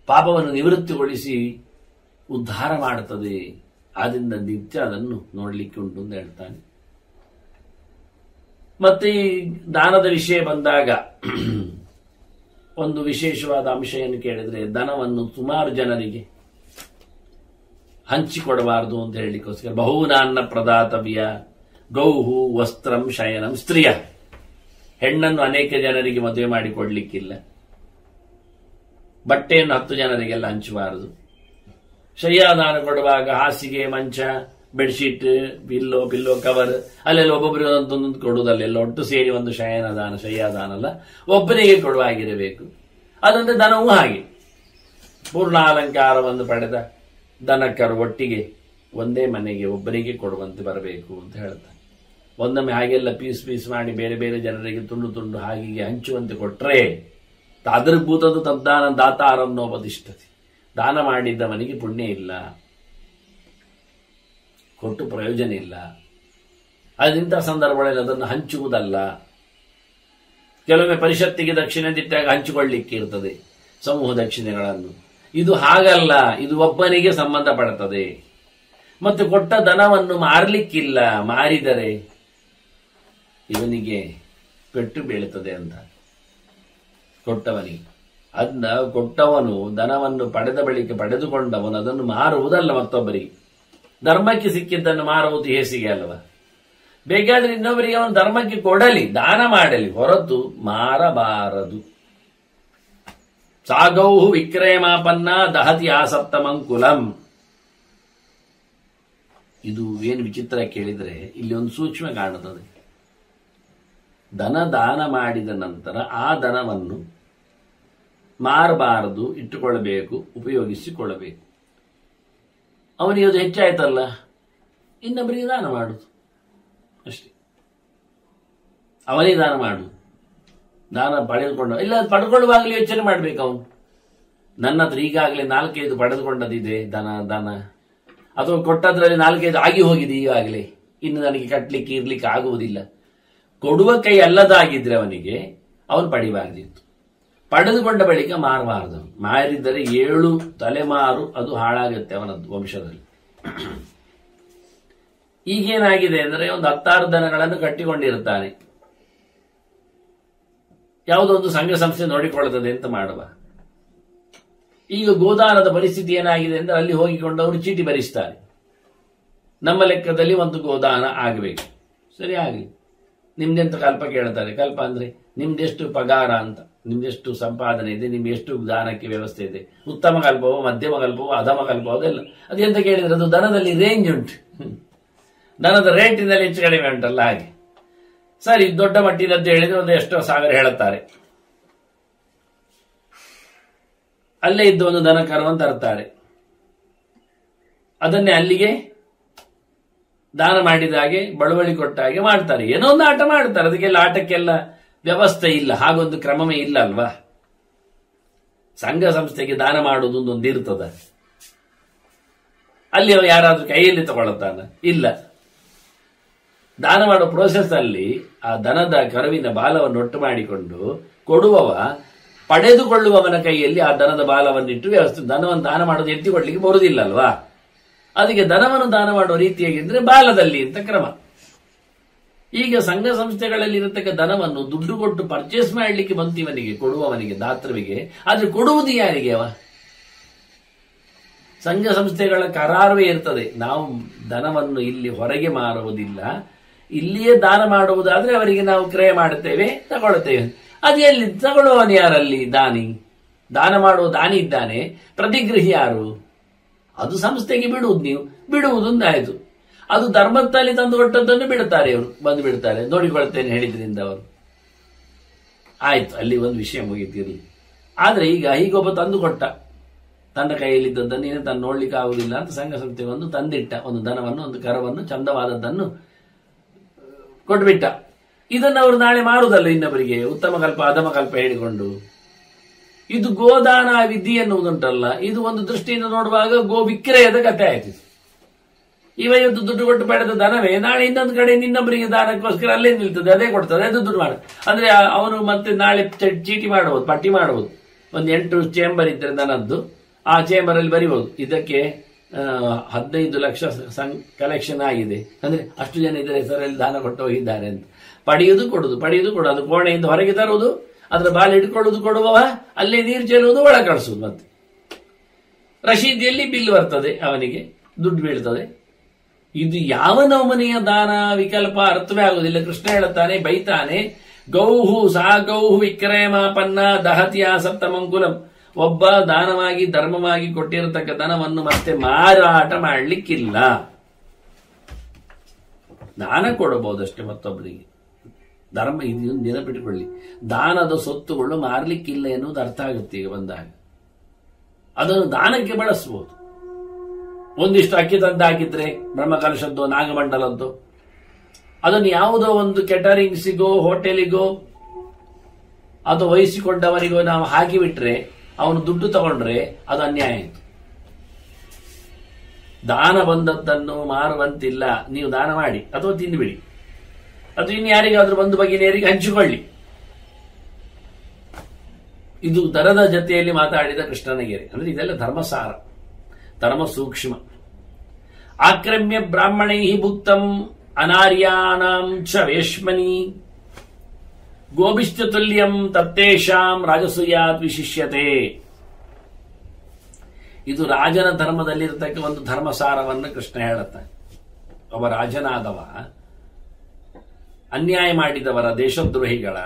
ಪಾಪವನ್ನು ನಿವೃತ್ತಿಗೊಳಿಸಿ ಉದ್ಧಾರ ಮಾಡುತ್ತದೆ. ಆದ್ದರಿಂದ ನಿತ್ಯ ಅದನ್ನು ನೋಡ್ಲಿಕ್ಕೆ ಉಂಟು ಅಂತ ಹೇಳ್ತಾನೆ. ಮತ್ತೆ ಈ ದಾನದ ವಿಷಯ ಬಂದಾಗ ಒಂದು ವಿಶೇಷವಾದ ಅಂಶ ಏನು ಕೇಳಿದ್ರೆ, ದನವನ್ನು ಸುಮಾರು ಜನರಿಗೆ ಹಂಚಿಕೊಡಬಾರದು ಅಂತ ಹೇಳಲಿಕ್ಕೋಸ್ಕರ ಬಹುನಾನ್ನ ಪ್ರದಾತವ್ಯ ಗೌಹು ವಸ್ತ್ರಂ ಶಯನಂ ಸ್ತ್ರೀಯ, ಹೆಣ್ಣನ್ನು ಅನೇಕ ಜನರಿಗೆ ಮದುವೆ ಮಾಡಿಕೊಡ್ಲಿಕ್ಕಿಲ್ಲ, ಬಟ್ಟೆಯನ್ನು 10 ಜನರಿಗೆಲ್ಲ ಹಂಚಬಾರದು. ಶಯ್ಯಾದಾನ ಕೊಡುವಾಗ ಹಾಸಿಗೆ, ಮಂಚ, ಬೆಡ್ಶೀಟ್, ಪಿಲ್ಲೋ ಕವರ್ ಅಲ್ಲೆಲ್ಲ ಒಬ್ಬೊಬ್ಬರಿಗೆ ಒಂದೊಂದು ಕೊಡುವುದಲ್ಲೆಲ್ಲ ಒಟ್ಟು ಸೇರಿ ಒಂದು ಶಯ್ಯಾದಾನ ಅಲ್ಲ, ಒಬ್ಬನಿಗೆ ಕೊಡುವಾಗಿರಬೇಕು. ಅದಂದ್ರೆ ದನವೂ ಹಾಗೆ ಪೂರ್ಣ ಅಲಂಕಾರವನ್ನು ಪಡೆದ ದನಕರು ಒಟ್ಟಿಗೆ ಒಂದೇ ಮನೆಗೆ ಒಬ್ಬನಿಗೆ ಕೊಡುವಂತೆ ಬರಬೇಕು ಅಂತ ಹೇಳ್ತಾನೆ. ಒಂದೊಮ್ಮೆ ಹಾಗೆಲ್ಲ ಪೀಸ್ ಮಾಡಿ ಬೇರೆ ಬೇರೆ ಜನರಿಗೆ ತುಂಡು ಹಾಗೆ ಹಂಚುವಂತೆ ಕೊಟ್ರೆ ತಾದೃಭೂತದ ತದ್ದಾನ ದಾತಾರನ್ನೋಪದಿಷ್ಠತೆ, ದಾನ ಮಾಡಿದ್ದವನಿಗೆ ಪುಣ್ಯ ಇಲ್ಲ, ಕೊಟ್ಟು ಪ್ರಯೋಜನ ಇಲ್ಲ. ಅದರಿಂದ ಸಂದರ್ಭಗಳಲ್ಲಿ ಅದನ್ನು ಹಂಚುವುದಲ್ಲ. ಕೆಲವೊಮ್ಮೆ ಪರಿಷತ್ತಿಗೆ ದಕ್ಷಿಣೆ ದಿಟ್ಟಾಗ ಹಂಚಿಕೊಳ್ಳಿಕ್ಕೆ ಇರ್ತದೆ ಸಮೂಹ ದಕ್ಷಿಣೆಗಳನ್ನು. ಇದು ಹಾಗಲ್ಲ, ಇದು ಒಬ್ಬನಿಗೆ ಸಂಬಂಧಪಡುತ್ತದೆ. ಮತ್ತು ಕೊಟ್ಟ ದನವನ್ನು ಮಾರಲಿಕ್ಕಿಲ್ಲ, ಮಾರಿದರೆ ಇವನಿಗೆ ಪೆಟ್ಟು ಬೀಳುತ್ತದೆ ಅಂತ ಕೊಟ್ಟವನಿಗೆ. ಅದನ್ನ ಕೊಟ್ಟವನು ದನವನ್ನು ಪಡೆದ ಬಳಿಕ ಪಡೆದುಕೊಂಡವನು ಅದನ್ನು ಮಾರುವುದಲ್ಲ ಮತ್ತೊಬ್ಬರಿಗೆ. ಧರ್ಮಕ್ಕೆ ಸಿಕ್ಕಿದ್ದನ್ನು ಮಾರುವುದು ಹೇಸಿಗೆ ಅಲ್ವಾ? ಬೇಕಾದ್ರೆ ಇನ್ನೊಬ್ಬರಿಗೆ ಅವನು ಧರ್ಮಕ್ಕೆ ಕೊಡಲಿ, ದಾನ ಮಾಡಲಿ, ಹೊರತು ಮಾರಬಾರದು. ಸಾಗೌಹು ವಿಕ್ರಯಮಾಪನ್ನ ದಹತಿ ಆಸಪ್ತಮಂಕುಲಂ. ಇದು ಏನು ವಿಚಿತ್ರ ಕೇಳಿದ್ರೆ ಇಲ್ಲಿ ಒಂದು ಸೂಕ್ಷ್ಮ ಕಾಣುತ್ತದೆ. ದನ ದಾನ ಮಾಡಿದ ನಂತರ ಆ ದನವನ್ನು ಮಾರಬಾರದು, ಇಟ್ಟುಕೊಳ್ಳಬೇಕು, ಉಪಯೋಗಿಸಿಕೊಳ್ಳಬೇಕು. ಅವನಿಗೆ ಅದು ಹೆಚ್ಚಾಯ್ತಲ್ಲ, ಇನ್ನೊಬ್ಬರಿಗೆ ದಾನ ಮಾಡುದು ಅಷ್ಟೇ. ಅವನಿಗೆ ದಾನ ಮಾಡುದು, ದಾನ ಪಡೆದುಕೊಂಡು ಇಲ್ಲ, ಪಡ್ಕೊಳ್ಳುವಾಗಲೇ ಯೋಚನೆ ಮಾಡ್ಬೇಕು. ಅವನು ನನ್ನ ಹತ್ರ ಈಗಾಗಲೇ 4-5 ಪಡೆದುಕೊಂಡದಿದೆ ದನ, ಅಥವಾ ಕೊಟ್ಟದ್ರಲ್ಲಿ 4-5 ಆಗಿ ಹೋಗಿದೆ ಈಗಾಗಲೇ, ಇನ್ನು ನನಗೆ ಕಟ್ಟಲಿಕ್ಕೆ ಇರ್ಲಿಕ್ಕೆ ಆಗುವುದಿಲ್ಲ. ಕೊಡುವ ಕೈ ಅಲ್ಲದಾಗಿದ್ರೆ ಅವನಿಗೆ ಅವನು ಪಡಿಬಾರ್ದಿತ್ತು. ಪಡೆದುಕೊಂಡ ಬಳಿಕ ಮಾರಬಾರದು. ಮಾರಿದರೆ 7 ತಲೆಮಾರು ಅದು ಹಾಳಾಗುತ್ತೆ ಅವನದ್ದು ವಂಶದಲ್ಲಿ. ಈಗೇನಾಗಿದೆ ಅಂದರೆ ಒಂದು 10-6 ದನಗಳನ್ನು ಕಟ್ಟಿಕೊಂಡಿರ್ತಾನೆ, ಯಾವುದೋ ಒಂದು ಸಂಘ ಸಂಸ್ಥೆ ನೋಡಿಕೊಳ್ಳುತ್ತದೆ ಅಂತ ಮಾಡುವ. ಈಗ ಗೋದಾನದ ಪರಿಸ್ಥಿತಿ ಏನಾಗಿದೆ ಅಂದ್ರೆ ಅಲ್ಲಿ ಹೋಗಿಕೊಂಡು ಅವರು ಚೀಟಿ ಬರೆಸ್ತಾರೆ, ನಮ್ಮ ಲೆಕ್ಕದಲ್ಲಿ ಒಂದು ಗೋದಾನ ಆಗಬೇಕು. ಸರಿ, ಆಗಲಿ, ನಿಮ್ದೆಂತ ಕಲ್ಪ ಕೇಳ್ತಾರೆ. ಕಲ್ಪ ಅಂದ್ರೆ ನಿಮ್ದೆಷ್ಟು ಪಗಾರ ಅಂತ, ನಿಮ್ದೆಷ್ಟು ಸಂಪಾದನೆ ಇದೆ, ನಿಮ್ಗೆ ಎಷ್ಟು ದಾನಕ್ಕೆ ವ್ಯವಸ್ಥೆ ಇದೆ, ಉತ್ತಮ ಕಲ್ಪವೋ, ಮಧ್ಯಮ ಕಲ್ಪವೋ, ಅಧಮ ಕಲ್ಪವೋ, ಅದೆಲ್ಲ ಅದೆಂತ ಕೇಳಿದ್ರೆ ಅದು ದನದಲ್ಲಿ ರೇಂಜ್ ಉಂಟು, ದನದ ರೇಟಿನಲ್ಲಿ ಹೆಚ್ಚು ಕಡಿಮೆ ಉಂಟಲ್ಲ ಹಾಗೆ. ಸರಿ, ದೊಡ್ಡ ಮಟ್ಟಿನದ್ದು ಹೇಳಿದ್ರೆ ಒಂದು ಎಷ್ಟೋ ಸಾವಿರ ಹೇಳುತ್ತಾರೆ. ಅಲ್ಲೇ ಇದ್ದ ಒಂದು ದನ ಕರುವನ್ನು ತರ್ತಾರೆ, ಅದನ್ನೇ ಅಲ್ಲಿಗೆ ದಾನ ಮಾಡಿದ ಹಾಗೆ ಬಳುವಳಿ ಕೊಟ್ಟ ಹಾಗೆ ಮಾಡ್ತಾರೆ. ಏನೋ ಒಂದು ಆಟ ಮಾಡ್ತಾರೆ, ಅದಕ್ಕೆಲ್ಲ ಆಟಕ್ಕೆಲ್ಲ ವ್ಯವಸ್ಥೆ ಇಲ್ಲ, ಹಾಗೊಂದು ಕ್ರಮವೇ ಇಲ್ಲ ಅಲ್ವಾ. ಸಂಘ ಸಂಸ್ಥೆಗೆ ದಾನ ಮಾಡುವುದು ಒಂದು ಇರ್ತದ, ಅಲ್ಲಿ ಯಾರಾದ್ರೂ ಕೈಯಲ್ಲಿ ತಗೊಳ್ತಾನ? ಇಲ್ಲ. ದಾನ ಮಾಡೋ ಪ್ರೋಸೆಸ್ ಅಲ್ಲಿ ಆ ದನದ ಕರುವಿನ ಬಾಲವನ್ನು ಒಟ್ಟು ಮಾಡಿಕೊಂಡು ಕೊಡುವವ ಪಡೆದುಕೊಳ್ಳುವವನ ಕೈಯಲ್ಲಿ ಆ ದನದ ಬಾಲವನ್ನಿಟ್ಟು ವ್ಯವಸ್ಥೆ. ದನವನ್ನು ದಾನ ಮಾಡೋದು ಎತ್ತಿಕೊಡ್ಲಿಕ್ಕೆ ಬರುವುದಿಲ್ಲ ಅಲ್ವಾ, ಅದಕ್ಕೆ ದನವನ್ನು ದಾನ ಮಾಡುವ ರೀತಿಯಾಗಿದ್ರೆ ಬಾಲದಲ್ಲಿ ಅಂತ ಕ್ರಮ. ಈಗ ಸಂಘ ಸಂಸ್ಥೆಗಳಲ್ಲಿ ಇರತಕ್ಕ ದನವನ್ನು ದುಡ್ಡು ಕೊಟ್ಟು ಪರ್ಚೇಸ್ ಮಾಡಲಿಕ್ಕೆ ಬಂತಿವನಿಗೆ, ಕೊಡುವವನಿಗೆ, ದಾತೃವಿಗೆ. ಆದ್ರೆ ಕೊಡುವುದು ಯಾರಿಗೆ? ಅವ ಸಂಘ ಸಂಸ್ಥೆಗಳ ಕರಾರುವೇ ಇರ್ತದೆ. ನಾವು ಧನವನ್ನು ಇಲ್ಲಿ ಹೊರಗೆ ಮಾರುವುದಿಲ್ಲ, ಇಲ್ಲಿಯೇ ದಾನ ಮಾಡುವುದಾದ್ರೆ ಅವರಿಗೆ ನಾವು ಕ್ರಯ ಮಾಡುತ್ತೇವೆ, ತಗೊಳ್ತೇವೆ. ಅದು ಎಲ್ಲಿ ತಗೊಳ್ಳುವವನು ಯಾರಲ್ಲಿ? ದಾನ ಮಾಡುವ ದಾನಿ ಇದ್ದಾನೆ, ಪ್ರತಿಗೃಹಿ ಯಾರು? ಅದು ಸಂಸ್ಥೆಗೆ ಬಿಡುವುದು. ನೀವು ಬಿಡುವುದೊಂದಾಯ್ತು. ಅದು ಧರ್ಮಸ್ಥಳಿ ತಂದು ಕೊಟ್ಟದ್ದನ್ನು ಬಿಡುತ್ತಾರೆ, ಅವರು ಬಂದು ಬಿಡ್ತಾರೆ, ನೋಡಿಕೊಳ್ತೇನೆ ಹೇಳಿದ್ರಿಂದ ಅವರು. ಆಯ್ತು, ಅಲ್ಲಿ ಒಂದು ವಿಷಯ ಮುಗಿತಿರ್ಲಿ. ಆದ್ರೆ ಈಗ ಹೀಗೊಬ್ಬ ತಂದು ಕೊಟ್ಟ, ತನ್ನ ಕೈಯಲ್ಲಿದ್ದದ್ದನ್ನು ಏನು ತಾನು ನೋಡ್ಲಿಕ್ಕೆ ಆಗುದಿಲ್ಲ ಅಂತ ಸಂಘ ಸಂಸ್ಥೆಗೆ ಒಂದು ತಂದಿಟ್ಟ, ಒಂದು ದನವನ್ನು, ಒಂದು ಕರವನ್ನು, ಚಂದವಾದದ್ದನ್ನು ಕೊಟ್ಬಿಟ್ಟ. ಇದನ್ನು ಅವರು ನಾಳೆ ಮಾರುದಲ್ಲ ಇನ್ನೊಬ್ಬರಿಗೆ, ಉತ್ತಮ ಕಲ್ಪ ಅಧಮ ಕಲ್ಪ ಹೇಳಿಕೊಂಡು. ಇದು ಗೋದಾನ ವಿಧಿ ಎನ್ನುವುದುಂಟಲ್ಲ, ಇದು ಒಂದು ದೃಷ್ಟಿಯಿಂದ ನೋಡುವಾಗ ಗೋ ವಿಕ್ರಯದ ಕಥೆ ಆಯ್ತು. ಇವತ್ತು ದುಡ್ಡು ಕೊಟ್ಟು ಪಡೆದ ದನವೇ ನಾಳೆ ಇನ್ನೊಂದು ಕಡೆ ಇನ್ನೊಬ್ಬರಿಗೆ ದಾನಕ್ಕೋಸ್ಕರ ಅಲ್ಲೇ ನಿಲ್ತದೆ, ಅದೇ ಕೊಡ್ತದೆ, ಅದು ದುಡ್ಡು ಮಾಡ. ಅಂದ್ರೆ ಅವನು ಮತ್ತೆ ನಾಳೆ ಚೀಟಿ ಮಾಡಬಹುದು, ಪಟ್ಟಿ ಮಾಡಬಹುದು. ಒಂದು 8 ಚೇಂಬರ್ ಇದ್ರೆ ದನದ್ದು, ಆ ಚೇಂಬರ್ ಅಲ್ಲಿ ಬರಿಬಹುದು, ಇದಕ್ಕೆ 15 ಲಕ್ಷ ಕಲೆಕ್ಷನ್ ಆಗಿದೆ, ಅಂದ್ರೆ ಅಷ್ಟು ಜನ ಇದರ ಹೆಸರಲ್ಲಿ ದಾನ ಕೊಟ್ಟು ಹೋಗಿದ್ದಾರೆ ಅಂತ. ಪಡೆಯುವುದು ಕೊಡುದು, ಅದು ಕೋಣೆಯಿಂದ ಹೊರಗೆ ತರುವುದು, ಅದರ ಬಾಲ್ ಇಟ್ಕೊಳ್ಳುವುದು, ಕೊಡುವವ ಅಲ್ಲೇ ನೀರು ಚೆಲ್ಲುವುದು, ಒಳ ಕಳಿಸುವುದು. ಮತ್ತೆ ರಶೀದಿಯಲ್ಲಿ ಬಿಲ್ ಬರ್ತದೆ, ಅವನಿಗೆ ದುಡ್ಡು ಬೀಳ್ತದೆ. ಇದು ಯಾವ ನಮನೆಯ ದಾನ ವಿಕಲ್ಪ ಅರ್ಥವೇ ಆಗುದಿಲ್ಲ. ಕೃಷ್ಣ ಹೇಳುತ್ತಾನೆ, ಬೈತಾನೆ, ಗೌಹು ಸಾ ಗೌಹು ವಿಕ್ರಯಮಾಪನ್ನ ದಹತಿಯ ಸಪ್ತಮಂಕುಲಂ. ಒಬ್ಬ ದಾನವಾಗಿ ಧರ್ಮವಾಗಿ ಕೊಟ್ಟಿರತಕ್ಕ ಧನವನ್ನು ಮತ್ತೆ ಮಾರಾಟ ಮಾಡಲಿಕ್ಕಿಲ್ಲ. ದಾನ ಕೊಡಬಹುದಷ್ಟೇ ಮತ್ತೊಬ್ಬರಿಗೆ. ಧರ್ಮ ಇದು ನೆನಪಿಟ್ಟುಕೊಳ್ಳಿ, ದಾನದ ಸೊತ್ತುಗಳು ಮಾರ್ಲಿಕ್ಕಿಲ್ಲ ಎನ್ನುವುದು ಅರ್ಥ ಆಗುತ್ತೆ ಈಗ ಬಂದಾಗ. ಅದನ್ನು ದಾನಕ್ಕೆ ಬಳಸಬಹುದು. ಒಂದಿಷ್ಟು ಅಕ್ಕಿ ತಂದು ಹಾಕಿದ್ರೆ ಬ್ರಹ್ಮಕಲಶದ್ದು, ನಾಗಮಂಡಲದ್ದು, ಅದನ್ನು ಯಾವುದೋ ಒಂದು ಕೆಟರಿಂಗ್ಸಿಗೋ ಹೋಟೆಲಿಗೋ ಅಥವಾ ವಹಿಸಿಕೊಂಡವರಿಗೋ ನಾವು ಹಾಕಿಬಿಟ್ರೆ, ಅವನು ದುಡ್ಡು ತಗೊಂಡ್ರೆ ಅದು ಅನ್ಯಾಯ ಆಯಿತು. ದಾನ ಬಂದದ್ದನ್ನು ಮಾರುವಂತಿಲ್ಲ. ನೀವು ದಾನ ಮಾಡಿ ಅಥವಾ ತಿಂದುಬಿಡಿ, ಅದು ಇನ್ನು ಯಾರಿಗಾದ್ರೂ ಬಂದು ಬಗೆನೇರಿಗೆ ಹಂಚಿಕೊಳ್ಳಿ. ಇದು ದರದ ಜೊತೆಯಲ್ಲಿ ಮಾತಾಡಿದ ಕೃಷ್ಣನಗಿರಿ. ಅಂದ್ರೆ ಇದೆಲ್ಲ ಧರ್ಮಸಾರ, ಧರ್ಮ ಸೂಕ್ಷ್ಮ. ಆಕ್ರಮ್ಯ ಬ್ರಾಹ್ಮಣೈ ಭುಕ್ತಂ ಅನಾರ್ಯಾಣಾಂ ಚ ವೇಶ್ಮನಿ ಗೋಭಿಶ್ಚ ತುಲ್ಯಂ ತತ್ತೇಷಾಂ ರಾಜಸೂಯಾತ್ ವಿಶಿಷ್ಯತೆ. ಇದು ರಾಜನ ಧರ್ಮದಲ್ಲಿರತಕ್ಕ ಒಂದು ಧರ್ಮಸಾರವನ್ನು ಕೃಷ್ಣ ಹೇಳುತ್ತಾನೆ. ಒಬ್ಬ ರಾಜನಾದವ ಅನ್ಯಾಯ ಮಾಡಿದವರ, ದೇಶದ್ರೋಹಿಗಳ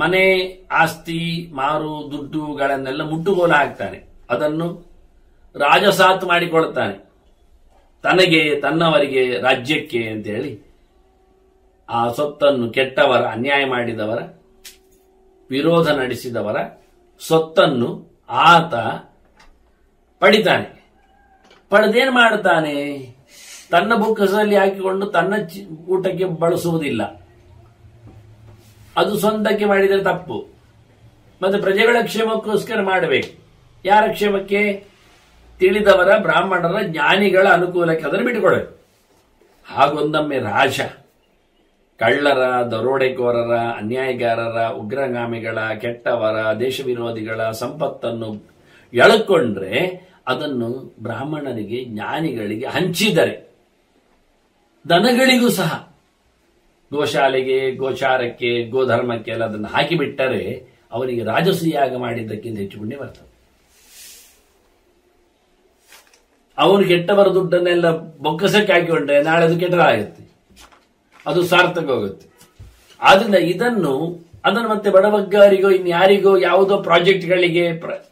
ಮನೆ ಆಸ್ತಿ ಮಾರು ದುಡ್ಡುಗಳನ್ನೆಲ್ಲ ಮುಟ್ಟುಗೋಲು ಹಾಕ್ತಾನೆ. ಅದನ್ನು ರಾಜಸಾತ್ ಮಾಡಿಕೊಳ್ತಾನೆ, ತನಗೆ, ತನ್ನವರಿಗೆ, ರಾಜ್ಯಕ್ಕೆ ಅಂತೇಳಿ. ಆ ಸೊತ್ತನ್ನು ಕೆಟ್ಟವರ, ಅನ್ಯಾಯ ಮಾಡಿದವರ, ವಿರೋಧ ನಡೆಸಿದವರ ಸೊತ್ತನ್ನು ಆತ ಪಡಿತಾನೆ. ಪಡೆದೇನು ಮಾಡ್ತಾನೆ? ತನ್ನ ಬೊಕ್ಕಸದಲ್ಲಿ ಹಾಕಿಕೊಂಡು ತನ್ನ ಊಟಕ್ಕೆ ಬಳಸುವುದಿಲ್ಲ. ಅದು ಸ್ವಂತಕ್ಕೆ ಮಾಡಿದರೆ ತಪ್ಪು. ಮತ್ತೆ ಪ್ರಜೆಗಳ ಕ್ಷೇಮಕ್ಕೋಸ್ಕರ ಮಾಡಬೇಕು. ಯಾರ ಕ್ಷೇಮಕ್ಕೆ? ತಿಳಿದವರ, ಬ್ರಾಹ್ಮಣರ, ಜ್ಞಾನಿಗಳ ಅನುಕೂಲಕ್ಕೆ ಅದನ್ನು ಬಿಟ್ಟುಕೊಡಬೇಕು. ಹಾಗೊಂದೊಮ್ಮೆ ರಾಜ ಕಳ್ಳರ, ದರೋಡೆಕೋರರ, ಅನ್ಯಾಯಗಾರರ, ಉಗ್ರಗಾಮಿಗಳ, ಕೆಟ್ಟವರ, ದೇಶ ವಿರೋಧಿಗಳ ಸಂಪತ್ತನ್ನು ಎಳಕೊಂಡ್ರೆ ಅದನ್ನು ಬ್ರಾಹ್ಮಣರಿಗೆ, ಜ್ಞಾನಿಗಳಿಗೆ ಹಂಚಿದರೆ, ದನಗಳಿಗೂ ಸಹ ಗೋಶಾಲೆಗೆ, ಗೋಚಾರಕ್ಕೆ, ಗೋಧರ್ಮಕ್ಕೆ ಎಲ್ಲ ಅದನ್ನು ಹಾಕಿಬಿಟ್ಟರೆ ಅವನಿಗೆ ರಾಜಸೂಯಾಗ ಮಾಡಿದ್ದಕ್ಕಿಂತ ಹೆಚ್ಚು ಪುಣ್ಯ ಬರ್ತದೆ. ಅವನು ಕೆಟ್ಟವರ ದುಡ್ಡನ್ನೆಲ್ಲ ಬೊಕ್ಕಸಕ್ಕೆ ಹಾಕಿಕೊಂಡ್ರೆ ನಾಳೆ ಅದು ಕೆಟ್ಟದಾಗುತ್ತೆ, ಅದು ಸಾರ್ಥಕ ಹೋಗುತ್ತೆ. ಆದ್ರಿಂದ ಅದನ್ನು ಮತ್ತೆ ಬಡಬಗ್ಗರಿಗೋ ಇನ್ಯಾರಿಗೋ ಯಾವುದೋ ಪ್ರಾಜೆಕ್ಟ್ಗಳಿಗೆ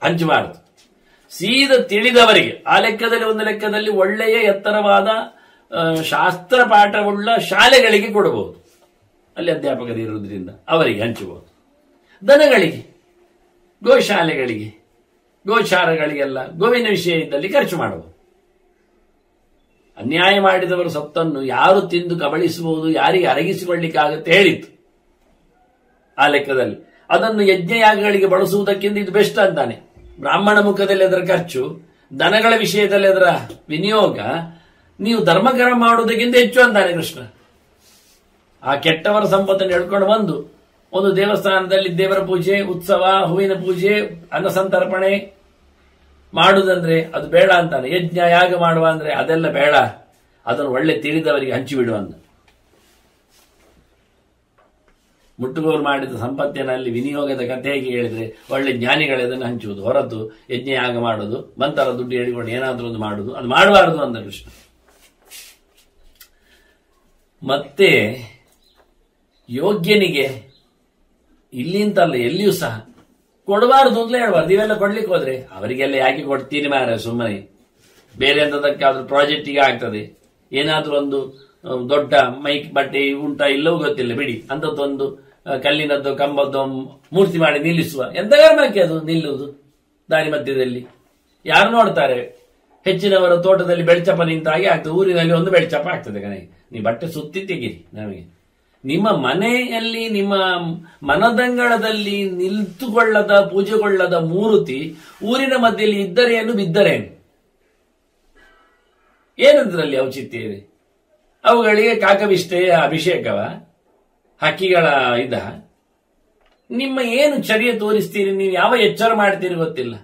ಹಂಚಬಾರದು. ಸೀದ ತಿಳಿದವರಿಗೆ, ಆ ಲೆಕ್ಕದಲ್ಲಿ ಒಂದು ಲೆಕ್ಕದಲ್ಲಿ ಒಳ್ಳೆಯ ಎತ್ತರವಾದ ಶಾಸ್ತ್ರ ಪಾಠವುಳ್ಳ ಶಾಲೆಗಳಿಗೆ ಕೊಡಬಹುದು. ಅಲ್ಲಿ ಅಧ್ಯಾಪಕರು ಇರುವುದರಿಂದ ಅವರಿಗೆ ಹಂಚಬಹುದು. ದನಗಳಿಗೆ, ಗೋಶಾಲೆಗಳಿಗೆ, ಗೋಚಾರಗಳಿಗೆಲ್ಲ ಗೋವಿನ ವಿಷಯ ಇದ್ದಲ್ಲಿ ಖರ್ಚು ಮಾಡಬಹುದು. ಅನ್ಯಾಯ ಮಾಡಿದವರು ಸೊತ್ತನ್ನು ಯಾರು ತಿಂದು ಕಬಳಿಸಬಹುದು, ಯಾರಿಗೆ ಅರಗಿಸಿಕೊಳ್ಳಿಕ್ಕಾಗತ್ತೆ ಹೇಳಿತ್ತು. ಆ ಲೆಕ್ಕದಲ್ಲಿ ಅದನ್ನು ಯಜ್ಞಯಾಗಗಳಿಗೆ ಬಳಸುವುದಕ್ಕಿಂತ ಇದು ಬೆಸ್ಟ್ ಅಂತಾನೆ. ಬ್ರಾಹ್ಮಣ ಮುಖದಲ್ಲಿ ಅದರ ಖರ್ಚು, ದನಗಳ ವಿಷಯದಲ್ಲಿ ಅದರ ವಿನಿಯೋಗ, ನೀವು ಧರ್ಮಕರ್ಮ ಮಾಡುವುದಕ್ಕಿಂತ ಹೆಚ್ಚು ಅಂತಾನೆ ಕೃಷ್ಣ. ಆ ಕೆಟ್ಟವರ ಸಂಪತ್ತನ್ನು ಎಳ್ಕೊಂಡು ಬಂದು ಒಂದು ದೇವಸ್ಥಾನದಲ್ಲಿ ದೇವರ ಪೂಜೆ, ಉತ್ಸವ, ಹೂವಿನ ಪೂಜೆ, ಅನ್ನಸಂತರ್ಪಣೆ ಮಾಡುವುದಂದ್ರೆ ಅದು ಬೇಡ ಅಂತಾನೆ. ಯಜ್ಞ ಯಾಗ ಮಾಡುವ ಅಂದ್ರೆ ಅದೆಲ್ಲ ಬೇಡ, ಅದನ್ನು ಒಳ್ಳೆ ತಿಳಿದವರಿಗೆ ಹಂಚಿಬಿಡುವಂತ. ಮುಟ್ಟುಗೋಲು ಮಾಡಿದ ಸಂಪತ್ತಿನಲ್ಲಿ ವಿನಿಯೋಗದ ಕಥೆ ಹೇಗೆ ಹೇಳಿದ್ರೆ ಒಳ್ಳೆ ಜ್ಞಾನಿಗಳೇ ಅದನ್ನು ಹಂಚುವುದು ಹೊರತು ಯಜ್ಞ ಯಾಗ ಮಾಡುವುದು ಮಂತರ ದುಡ್ಡು ಹೇಳಿಕೊಂಡು ಏನಾದ್ರೂ ಒಂದು ಮಾಡುವುದು ಅದು ಮಾಡಬಾರದು ಅಂತ ಕೃಷ್ಣ. ಮತ್ತೆ ಯೋಗ್ಯನಿಗೆ ಇಲ್ಲಿಂತಲ್ಲ ಎಲ್ಲಿಯೂ ಸಹ ಕೊಡಬಾರದು ಅಂತಲೇ ಹೇಳ್ಬಾರ್ದು. ಇವೆಲ್ಲ ಕೊಡ್ಲಿಕ್ಕೆ ಹೋದ್ರೆ ಅವರಿಗೆಲ್ಲ ಯಾಕೆ ಕೊಡ್ತೀನಿ ಮಾರ, ಸುಮ್ಮನೆ ಬೇರೆ ಎಂತದಕ್ಕಾದ್ರೂ ಪ್ರಾಜೆಕ್ಟಿಗೆ ಆಗ್ತದೆ, ಏನಾದ್ರೂ ಒಂದು ದೊಡ್ಡ ಮೈಕ್ ಬಟ್ಟೆ ಉಂಟಾ ಇಲ್ಲವೂ ಗೊತ್ತಿಲ್ಲ ಬಿಡಿ, ಅಂತದ್ದೊಂದು ಕಲ್ಲಿನದ್ದು ಕಂಬದ್ದು ಮೂರ್ತಿ ಮಾಡಿ ನಿಲ್ಲಿಸುವ ಎಂತ ಕರ್ಮಕ್ಕೆ ಅದು ನಿಲ್ಲುವುದು ದಾರಿ ಮಧ್ಯದಲ್ಲಿ? ಯಾರು ನೋಡ್ತಾರೆ? ಹೆಚ್ಚಿನವರ ತೋಟದಲ್ಲಿ ಬೆಳ್ಚಪ್ಪ ನಿಂತಾಗೆ ಆಗ್ತದೆ, ಊರಿನಲ್ಲಿ ಒಂದು ಬೆಳ್ಚಪ್ಪ ಆಗ್ತದೆ. ಕಣೆ ನೀವು ಬಟ್ಟೆ ಸುತ್ತಿ ತೆಗೀರಿ. ನಮಗೆ ನಿಮ್ಮ ಮನೆಯಲ್ಲಿ ನಿಮ್ಮ ಮನದಂಗಳದಲ್ಲಿ ನಿಂತುಕೊಳ್ಳದ ಪೂಜೆಗೊಳ್ಳದ ಮೂರ್ತಿ ಊರಿನ ಮಧ್ಯೆಯಲ್ಲಿ ಇದ್ದರೇನು ಬಿದ್ದರೇನು? ಏನದ್ರಲ್ಲಿ ಔಚಿತ್ಯ ಇದೆ? ಅವುಗಳಿಗೆ ಕಾಕವಿಷ್ಟೆಯ ಅಭಿಷೇಕವ, ಹಕ್ಕಿಗಳ ಇದ? ನಿಮ್ಮ ಏನು ಚರ್ಯ ತೋರಿಸ್ತೀರಿ ನೀವು? ಯಾವ ಎಚ್ಚರ ಮಾಡ್ತೀರಿ ಗೊತ್ತಿಲ್ಲ.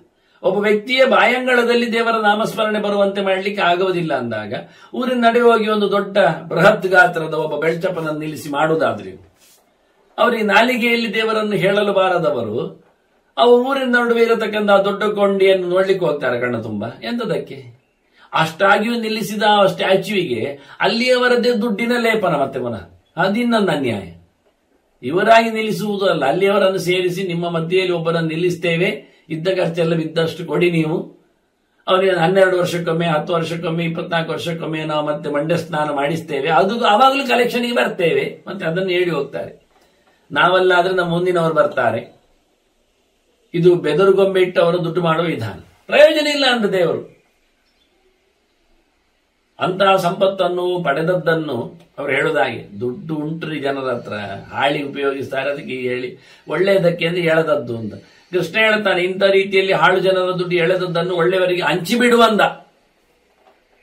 ಒಬ್ಬ ವ್ಯಕ್ತಿಯ ಬಾಯಂಗಳದಲ್ಲಿ ದೇವರ ನಾಮಸ್ಮರಣೆ ಬರುವಂತೆ ಮಾಡಲಿಕ್ಕೆ ಆಗುವುದಿಲ್ಲ ಅಂದಾಗ ಊರಿನ ನಡೆ ಹೋಗಿ ಒಂದು ದೊಡ್ಡ ಬೃಹತ್ ಗಾತ್ರದ ಒಬ್ಬ ಬೆಳ್ಚಪ್ಪನನ್ನು ನಿಲ್ಲಿಸಿ ಮಾಡುವುದಾದ್ರೆ ಅವರಿಗೆ ನಾಲಿಗೆಯಲ್ಲಿ ದೇವರನ್ನು ಹೇಳಲು ಬಾರದವರು ಅವರು ಊರಿನ ನಡುವೆ ಇರತಕ್ಕಂಥ ದೊಡ್ಡ ಕೊಂಡಿಯನ್ನು ನೋಡ್ಲಿಕ್ಕೆ ಹೋಗ್ತಾರೆ ಕಣ್ಣ ತುಂಬ. ಎಂತದಕ್ಕೆ? ಅಷ್ಟಾಗಿಯೂ ನಿಲ್ಲಿಸಿದ ಆ ಸ್ಟ್ಯಾಚ್ಯೂಗೆ ಅಲ್ಲಿಯವರದ್ದೇ ದುಡ್ಡಿನ ಲೇಪನ ಮತ್ತೆ ಪುನಃ. ಅದಿನ್ನೊಂದು ಅನ್ಯಾಯ. ಇವರಾಗಿ ನಿಲ್ಲಿಸುವುದು ಅಲ್ಲ, ಅಲ್ಲಿಯವರನ್ನು ಸೇರಿಸಿ ನಿಮ್ಮ ಮಧ್ಯೆಯಲ್ಲಿ ಒಬ್ಬರನ್ನು ನಿಲ್ಲಿಸ್ತೇವೆ, ಇದ್ದ ಖರ್ಚೆಲ್ಲ ಬಿದ್ದಷ್ಟು ಕೊಡಿ ನೀವು, ಅವನಿಗೆ 12 ವರ್ಷಕ್ಕೊಮ್ಮೆ 10 ವರ್ಷಕ್ಕೊಮ್ಮೆ 24 ವರ್ಷಕ್ಕೊಮ್ಮೆ ನಾವು ಮತ್ತೆ ಮಂಡ್ಯ ಸ್ನಾನ ಮಾಡಿಸ್ತೇವೆ, ಅದು ಆವಾಗಲೂ ಕಲೆಕ್ಷನ್ಗೆ ಬರ್ತೇವೆ, ಮತ್ತೆ ಅದನ್ನು ಹೇಳಿ ಹೋಗ್ತಾರೆ. ನಾವಲ್ಲಾದ್ರೆ ನಮ್ಮ ಮುಂದಿನವರು ಬರ್ತಾರೆ. ಇದು ಬೆದರುಗೊಂಬೆ ಇಟ್ಟು ಅವರು ದುಡ್ಡು ಮಾಡುವ ವಿಧಾನ. ಪ್ರಯೋಜನ ಇಲ್ಲ ಅಂತ ದೇವರು ಅಂತಹ ಸಂಪತ್ತನ್ನು ಪಡೆದದ್ದನ್ನು ಅವರು ಹೇಳುದಾಗೆ ದುಡ್ಡು ಉಂಟ್ರಿ ಜನರ ಹತ್ರ, ಹಾಳಿ ಉಪಯೋಗಿಸ್ತಾರೆ, ಅದಕ್ಕೆ ಹೇಳಿ ಒಳ್ಳೆಯದಕ್ಕೆ ಅಂದ್ರೆ ಎಳೆದದ್ದು ಅಂತ ಕೃಷ್ಣ ಹೇಳ್ತಾನೆ. ಇಂಥ ರೀತಿಯಲ್ಲಿ ಹಾಳು ಜನರ ದುಡ್ಡು ಎಳೆದದ್ದನ್ನು ಒಳ್ಳೆಯವರಿಗೆ ಹಂಚಿಬಿಡುವಂದ.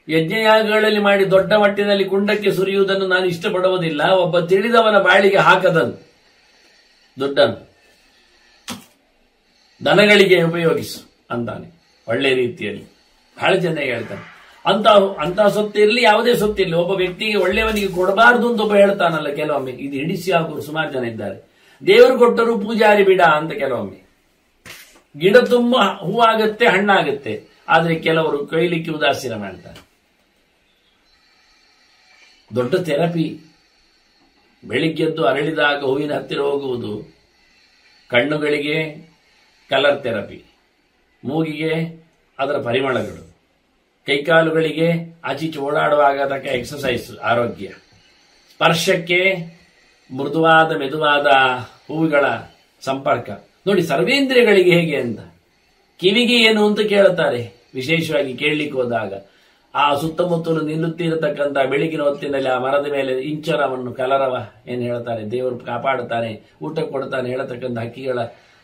ಯಜ್ಞಯಾಗಗಳಲ್ಲಿ ಮಾಡಿ ದೊಡ್ಡ ಮಟ್ಟಿನಲ್ಲಿ ಕುಂಡಕ್ಕೆ ಸುರಿಯುವುದನ್ನು ನಾನು ಇಷ್ಟಪಡುವುದಿಲ್ಲ. ಒಬ್ಬ ತಿಳಿದವನ ಬಾಳಿಗೆ ಹಾಕದನ್ನು ದುಡ್ಡನ್ನು ದನಗಳಿಗೆ ಉಪಯೋಗಿಸು ಅಂತಾನೆ ಒಳ್ಳೆ ರೀತಿಯಲ್ಲಿ. ಬಹಳ ಚೆನ್ನಾಗಿ ಹೇಳ್ತಾನೆ. ಅಂತಹ ಸೊತ್ತಿರಲಿ, ಯಾವುದೇ ಸೊತ್ತಿರಲಿ, ಒಬ್ಬ ವ್ಯಕ್ತಿಗೆ ಒಳ್ಳೆಯವನಿಗೆ ಕೊಡಬಾರದು ಅಂತ ಒಬ್ಬ ಹೇಳ್ತಾನಲ್ಲ ಕೆಲವೊಮ್ಮೆ. ಇದು ಹಿಡಿಸಿ ಹಾಕುವರು ಸುಮಾರು ಜನ ಇದ್ದಾರೆ. ದೇವರು ಕೊಟ್ಟರು ಪೂಜಾರಿ ಬಿಡ ಅಂತ ಕೆಲವೊಮ್ಮೆ. ಗಿಡ ತುಂಬ ಹೂವಾಗುತ್ತೆ, ಹಣ್ಣಾಗುತ್ತೆ, ಆದ್ರೆ ಕೆಲವರು ಕೊಯ್ಲಿಕ್ಕೆ ಉದಾಸೀನ ಮಾಡ್ತಾರೆ. ದೊಡ್ಡ ಥೆರಪಿ. ಬೆಳಿಗ್ಗೆದ್ದು ಅರಳಿದಾಗ ಹೂವಿನ ಹತ್ತಿರ ಹೋಗುವುದು, ಕಣ್ಣುಗಳಿಗೆ ಕಲರ್ ಥೆರಪಿ, ಮೂಗಿಗೆ ಅದರ ಪರಿಮಳಗಳು, ಕೈಕಾಲುಗಳಿಗೆ ಆಚೀಚೆ ಓಡಾಡುವಾಗ ಅದಕ್ಕೆ ಎಕ್ಸಸೈಸ್ ಆರೋಗ್ಯ, ಸ್ಪರ್ಶಕ್ಕೆ ಮೃದುವಾದ ಮೆದುವಾದ ಹೂವುಗಳ ಸಂಪರ್ಕ. ನೋಡಿ ಸರ್ವೇಂದ್ರಿಯಗಳಿಗೆ ಹೇಗೆ ಅಂತ. ಕಿವಿಗೆ ಏನು ಅಂತ ಕೇಳುತ್ತಾರೆ, ವಿಶೇಷವಾಗಿ ಕೇಳಲಿಕ್ಕೆ ಹೋದಾಗ ಆ ಸುತ್ತಮುತ್ತಲು ನಿಲ್ಲುತ್ತಿರತಕ್ಕಂಥ ಬೆಳಗಿನ ಹೊತ್ತಿನಲ್ಲಿ ಆ ಮರದ ಮೇಲೆ ಇಂಚರವನ್ನು ಕಲರವ ಏನು ಹೇಳ್ತಾರೆ, ದೇವರು ಕಾಪಾಡುತ್ತಾನೆ, ಊಟ ಕೊಡ್ತಾನೆ ಹೇಳತಕ್ಕಂಥ ಹಕ್ಕಿಗಳ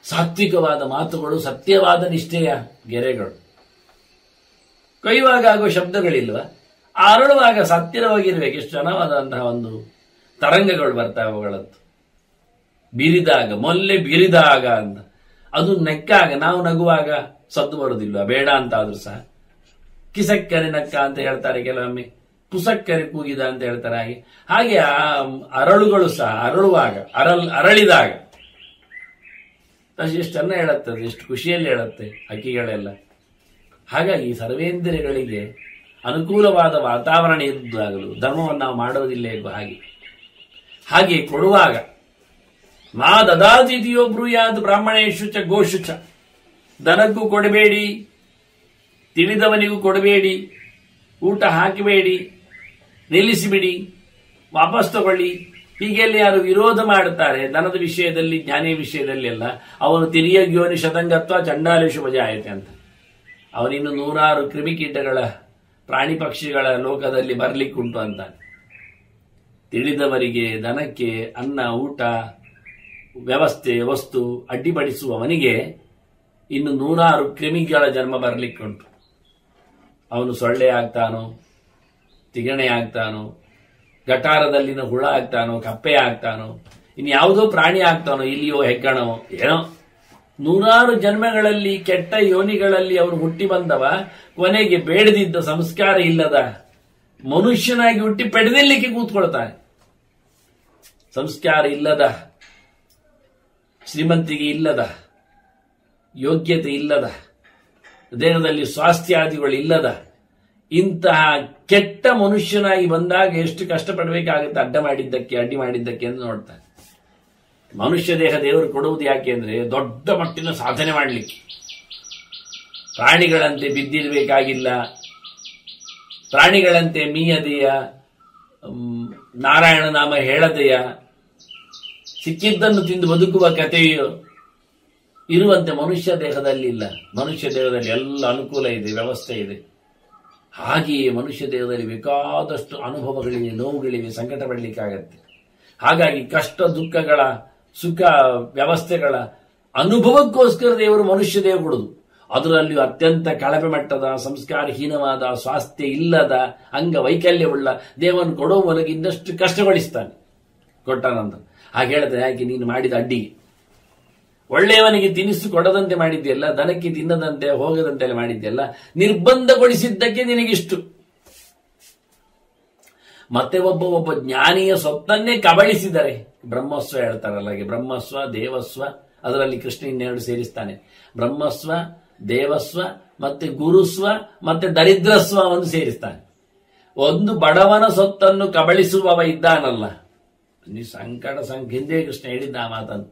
ಸಾತ್ವಿಕವಾದ ಮಾತುಗಳು, ಸತ್ಯವಾದ ನಿಷ್ಠೆಯ ಗೆರೆಗಳು. ಕೊಯ್ಯುವಾಗ ಆಗುವ ಶಬ್ದಗಳಿಲ್ವ? ಅರಳುವಾಗ ಸತ್ತಿರವಾಗಿರ್ಬೇಕು. ಎಷ್ಟು ಚೆನ್ನಾದಂತಹ ಒಂದು ತರಂಗಗಳು ಬರ್ತಾವೆ ಅವುಗಳದ್ದು. ಬಿರಿದಾಗ, ಮೊಲ್ಲೆ ಬಿರಿದಾಗ ಅಂತ, ಅದು ನೆಕ್ಕಾಗ, ನಾವು ನಗುವಾಗ ಸದ್ದು ಬರುವುದಿಲ್ವ? ಬೇಡ ಅಂತ ಆದ್ರೂ ಸಹ ಕಿಸಕ್ಕರೆ ನಕ್ಕ ಅಂತ ಹೇಳ್ತಾರೆ ಕೆಲವೊಮ್ಮೆ, ಪುಸಕ್ಕರೆ ಕೂಗಿದ ಅಂತ ಹೇಳ್ತಾರೆ. ಹಾಗೆ ಆ ಅರಳುಗಳು ಸಹ ಅರಳುವಾಗ, ಅರಳಿದಾಗ ಎಷ್ಟು ಚೆನ್ನಾಗಿ ಹೇಳುತ್ತದೆ, ಎಷ್ಟು ಖುಷಿಯಲ್ಲಿ ಹೇಳುತ್ತೆ ಹಕ್ಕಿಗಳೆಲ್ಲ. ಹಾಗಾಗಿ ಸರ್ವೇಂದ್ರಿಯಗಳಿಗೆ ಅನುಕೂಲವಾದ ವಾತಾವರಣ ಇದ್ದಾಗಲೂ ಧರ್ಮವನ್ನು ನಾವು ಮಾಡುವುದಿಲ್ಲ ಇರುವ ಹಾಗೆ ಕೊಡುವಾಗ ಮಾ ದದಾತಿಥಿಯೋ ಬ್ರೂಯಾದ್ ಬ್ರಾಹ್ಮಣೇಶು ಚ ಗೋಶು ಚ, ದನಕ್ಕೂ ಕೊಡಬೇಡಿ, ತಿಳಿದವನಿಗೂ ಕೊಡಬೇಡಿ, ಊಟ ಹಾಕಬೇಡಿ, ನಿಲ್ಲಿಸಿಬಿಡಿ, ವಾಪಸ್ ತಗೊಳ್ಳಿ. ಹೀಗೆಲ್ಲ ಯಾರು ವಿರೋಧ ಮಾಡುತ್ತಾರೆ ದನದ ವಿಷಯದಲ್ಲಿ, ಜ್ಞಾನಿಯ ವಿಷಯದಲ್ಲಿ ಎಲ್ಲ, ಅವನು ತಿರಿಯಗ್ಯೋನಿ ಶತಂಗತ್ವ ಚಂಡಾಲೇಶು ಭಜಾಯತೆ ಅಂತ. ಅವನಿನ್ನು 100 ಕ್ರಿಮಿಕೀಟಗಳ ಪ್ರಾಣಿ ಪಕ್ಷಿಗಳ ಲೋಕದಲ್ಲಿ ಬರ್ಲಿಕ್ಕುಂಟು ಅಂತ. ತಿಳಿದವರಿಗೆ ದನಕ್ಕೆ ಅನ್ನ, ಊಟ, ವ್ಯವಸ್ಥೆ, ವಸ್ತು ಅಡ್ಡಿಪಡಿಸುವವನಿಗೆ ಇನ್ನು 100 ಕ್ರಿಮಿಗಳ ಜನ್ಮ ಬರ್ಲಿಕ್ಕುಂಟು. ಅವನು ಸೊಳ್ಳೆ ಆಗ್ತಾನೋ, ತಿಗಣೆ ಆಗ್ತಾನೋ, ಗಟಾರದಲ್ಲಿನ ಹುಳ ಆಗ್ತಾನೋ, ಕಪ್ಪೆ ಆಗ್ತಾನೋ, ಇನ್ನು ಯಾವುದೋ ಪ್ರಾಣಿ ಆಗ್ತಾನೋ, ಇಲಿಯೋ ಹೆಗ್ಗಣೋ ಏನೋ. 100 ಜನ್ಮಗಳಲ್ಲಿ ಕೆಟ್ಟ ಯೋನಿಗಳಲ್ಲಿ ಅವನು ಹುಟ್ಟಿ ಬಂದವ ಕೊನೆಗೆ ಬೇಡದಿದ್ದ ಸಂಸ್ಕಾರ ಇಲ್ಲದ ಮನುಷ್ಯನಾಗಿ ಹುಟ್ಟಿ ಪಡೆದಿಲ್ಲಿಕ್ಕೆ ಕೂತ್ಕೊಳ್ತಾನೆ. ಸಂಸ್ಕಾರ ಇಲ್ಲದ ಶ್ರೀಮಂತಿಗೆ ಇಲ್ಲದ, ಯೋಗ್ಯತೆ ಇಲ್ಲದ, ದೇಹದಲ್ಲಿ ಸ್ವಾಸ್ಥ್ಯಾದಿಗಳು ಇಲ್ಲದ ಇಂತಹ ಕೆಟ್ಟ ಮನುಷ್ಯನಾಗಿ ಬಂದಾಗ ಎಷ್ಟು ಕಷ್ಟಪಡಬೇಕಾಗುತ್ತೆ ಅಡ್ಡಿ ಮಾಡಿದ್ದಕ್ಕೆ ಎಂದು ನೋಡ್ತಾರೆ. ಮನುಷ್ಯ ದೇಹ ದೇವರು ಕೊಡುವುದು ಯಾಕೆ ಅಂದ್ರೆ ದೊಡ್ಡ ಮಟ್ಟಿನ ಸಾಧನೆ ಮಾಡಲಿಕ್ಕೆ. ಪ್ರಾಣಿಗಳಂತೆ ಬಿದ್ದಿರಬೇಕಾಗಿಲ್ಲ, ಪ್ರಾಣಿಗಳಂತೆ ಮೀಯದೆಯ, ನಾರಾಯಣ ನಾಮ ಹೇಳದೆಯ, ಸಿಕ್ಕಿದ್ದನ್ನು ತಿಂದು ಬದುಕುವ ಕಥೆಯು ಇರುವಂತೆ ಮನುಷ್ಯ ದೇಹದಲ್ಲಿ ಇಲ್ಲ. ಮನುಷ್ಯ ದೇಹದಲ್ಲಿ ಎಲ್ಲ ಅನುಕೂಲ ಇದೆ, ವ್ಯವಸ್ಥೆ ಇದೆ. ಹಾಗೆಯೇ ಮನುಷ್ಯ ದೇಹದಲ್ಲಿ ಬೇಕಾದಷ್ಟು ಅನುಭವಗಳಿವೆ, ನೋವುಗಳಿವೆ, ಸಂಕಟ ಪಡಲಿಕ್ಕಾಗತ್ತೆ. ಹಾಗಾಗಿ ಕಷ್ಟ ದುಃಖಗಳ, ಸುಖ ವ್ಯವಸ್ಥೆಗಳ ಅನುಭವಕ್ಕೋಸ್ಕರ ದೇವರು ಮನುಷ್ಯ ದೇಹ ಕೊಡುದು. ಅದರಲ್ಲಿಯೂ ಅತ್ಯಂತ ಕಳಪೆ ಮಟ್ಟದ, ಸಂಸ್ಕಾರಹೀನವಾದ, ಸ್ವಾಸ್ಥ್ಯ ಇಲ್ಲದ, ಅಂಗವೈಕಲ್ಯವುಳ್ಳ ದೇವವನ್ನು ಕೊಡುವ ಮೂಲಕ ಇನ್ನಷ್ಟು ಕಷ್ಟಗೊಳಿಸ್ತಾನೆ. ಕೊಟ್ಟನಂತ ಹಾಗೆ ಹೇಳ್ತಾನೆ, ಯಾಕೆ ನೀನು ಮಾಡಿದ ಅಡ್ಡಿಗೆ, ಒಳ್ಳೆಯವನಿಗೆ ತಿನಿಸು ಕೊಡದಂತೆ ಮಾಡಿದ್ಯಲ್ಲ, ದನಕ್ಕೆ ತಿನ್ನದಂತೆ ಹೋಗದಂತೆ ಮಾಡಿದ್ಯಲ್ಲ, ನಿರ್ಬಂಧಗೊಳಿಸಿದ್ದಕ್ಕೆ ನಿನಗಿಷ್ಟು. ಮತ್ತೆ ಒಬ್ಬ ಜ್ಞಾನಿಯ ಸ್ವತ್ತನ್ನೇ ಕಬಳಿಸಿದರೆ, ಬ್ರಹ್ಮಸ್ವ ಹೇಳ್ತಾರಲ್ಲ, ಹಾಗೆ ಬ್ರಹ್ಮಸ್ವ, ದೇವಸ್ವ, ಅದರಲ್ಲಿ ಕೃಷ್ಣ ಇನ್ನೆರಡು ಸೇರಿಸ್ತಾನೆ. ಬ್ರಹ್ಮಸ್ವ, ದೇವಸ್ವ, ಮತ್ತೆ ಗುರುಸ್ವ, ಮತ್ತೆ ದರಿದ್ರಸ್ವ ಒಂದು ಸೇರಿಸ್ತಾನೆ. ಒಂದು ಬಡವನ ಸೊತ್ತನ್ನು ಕಬಳಿಸುವವ ಇದ್ದಾನಲ್ಲ, ಹಿಂದೆ ಕೃಷ್ಣ ಹೇಳಿದ್ದ ಆ ಮಾತನ್ನು.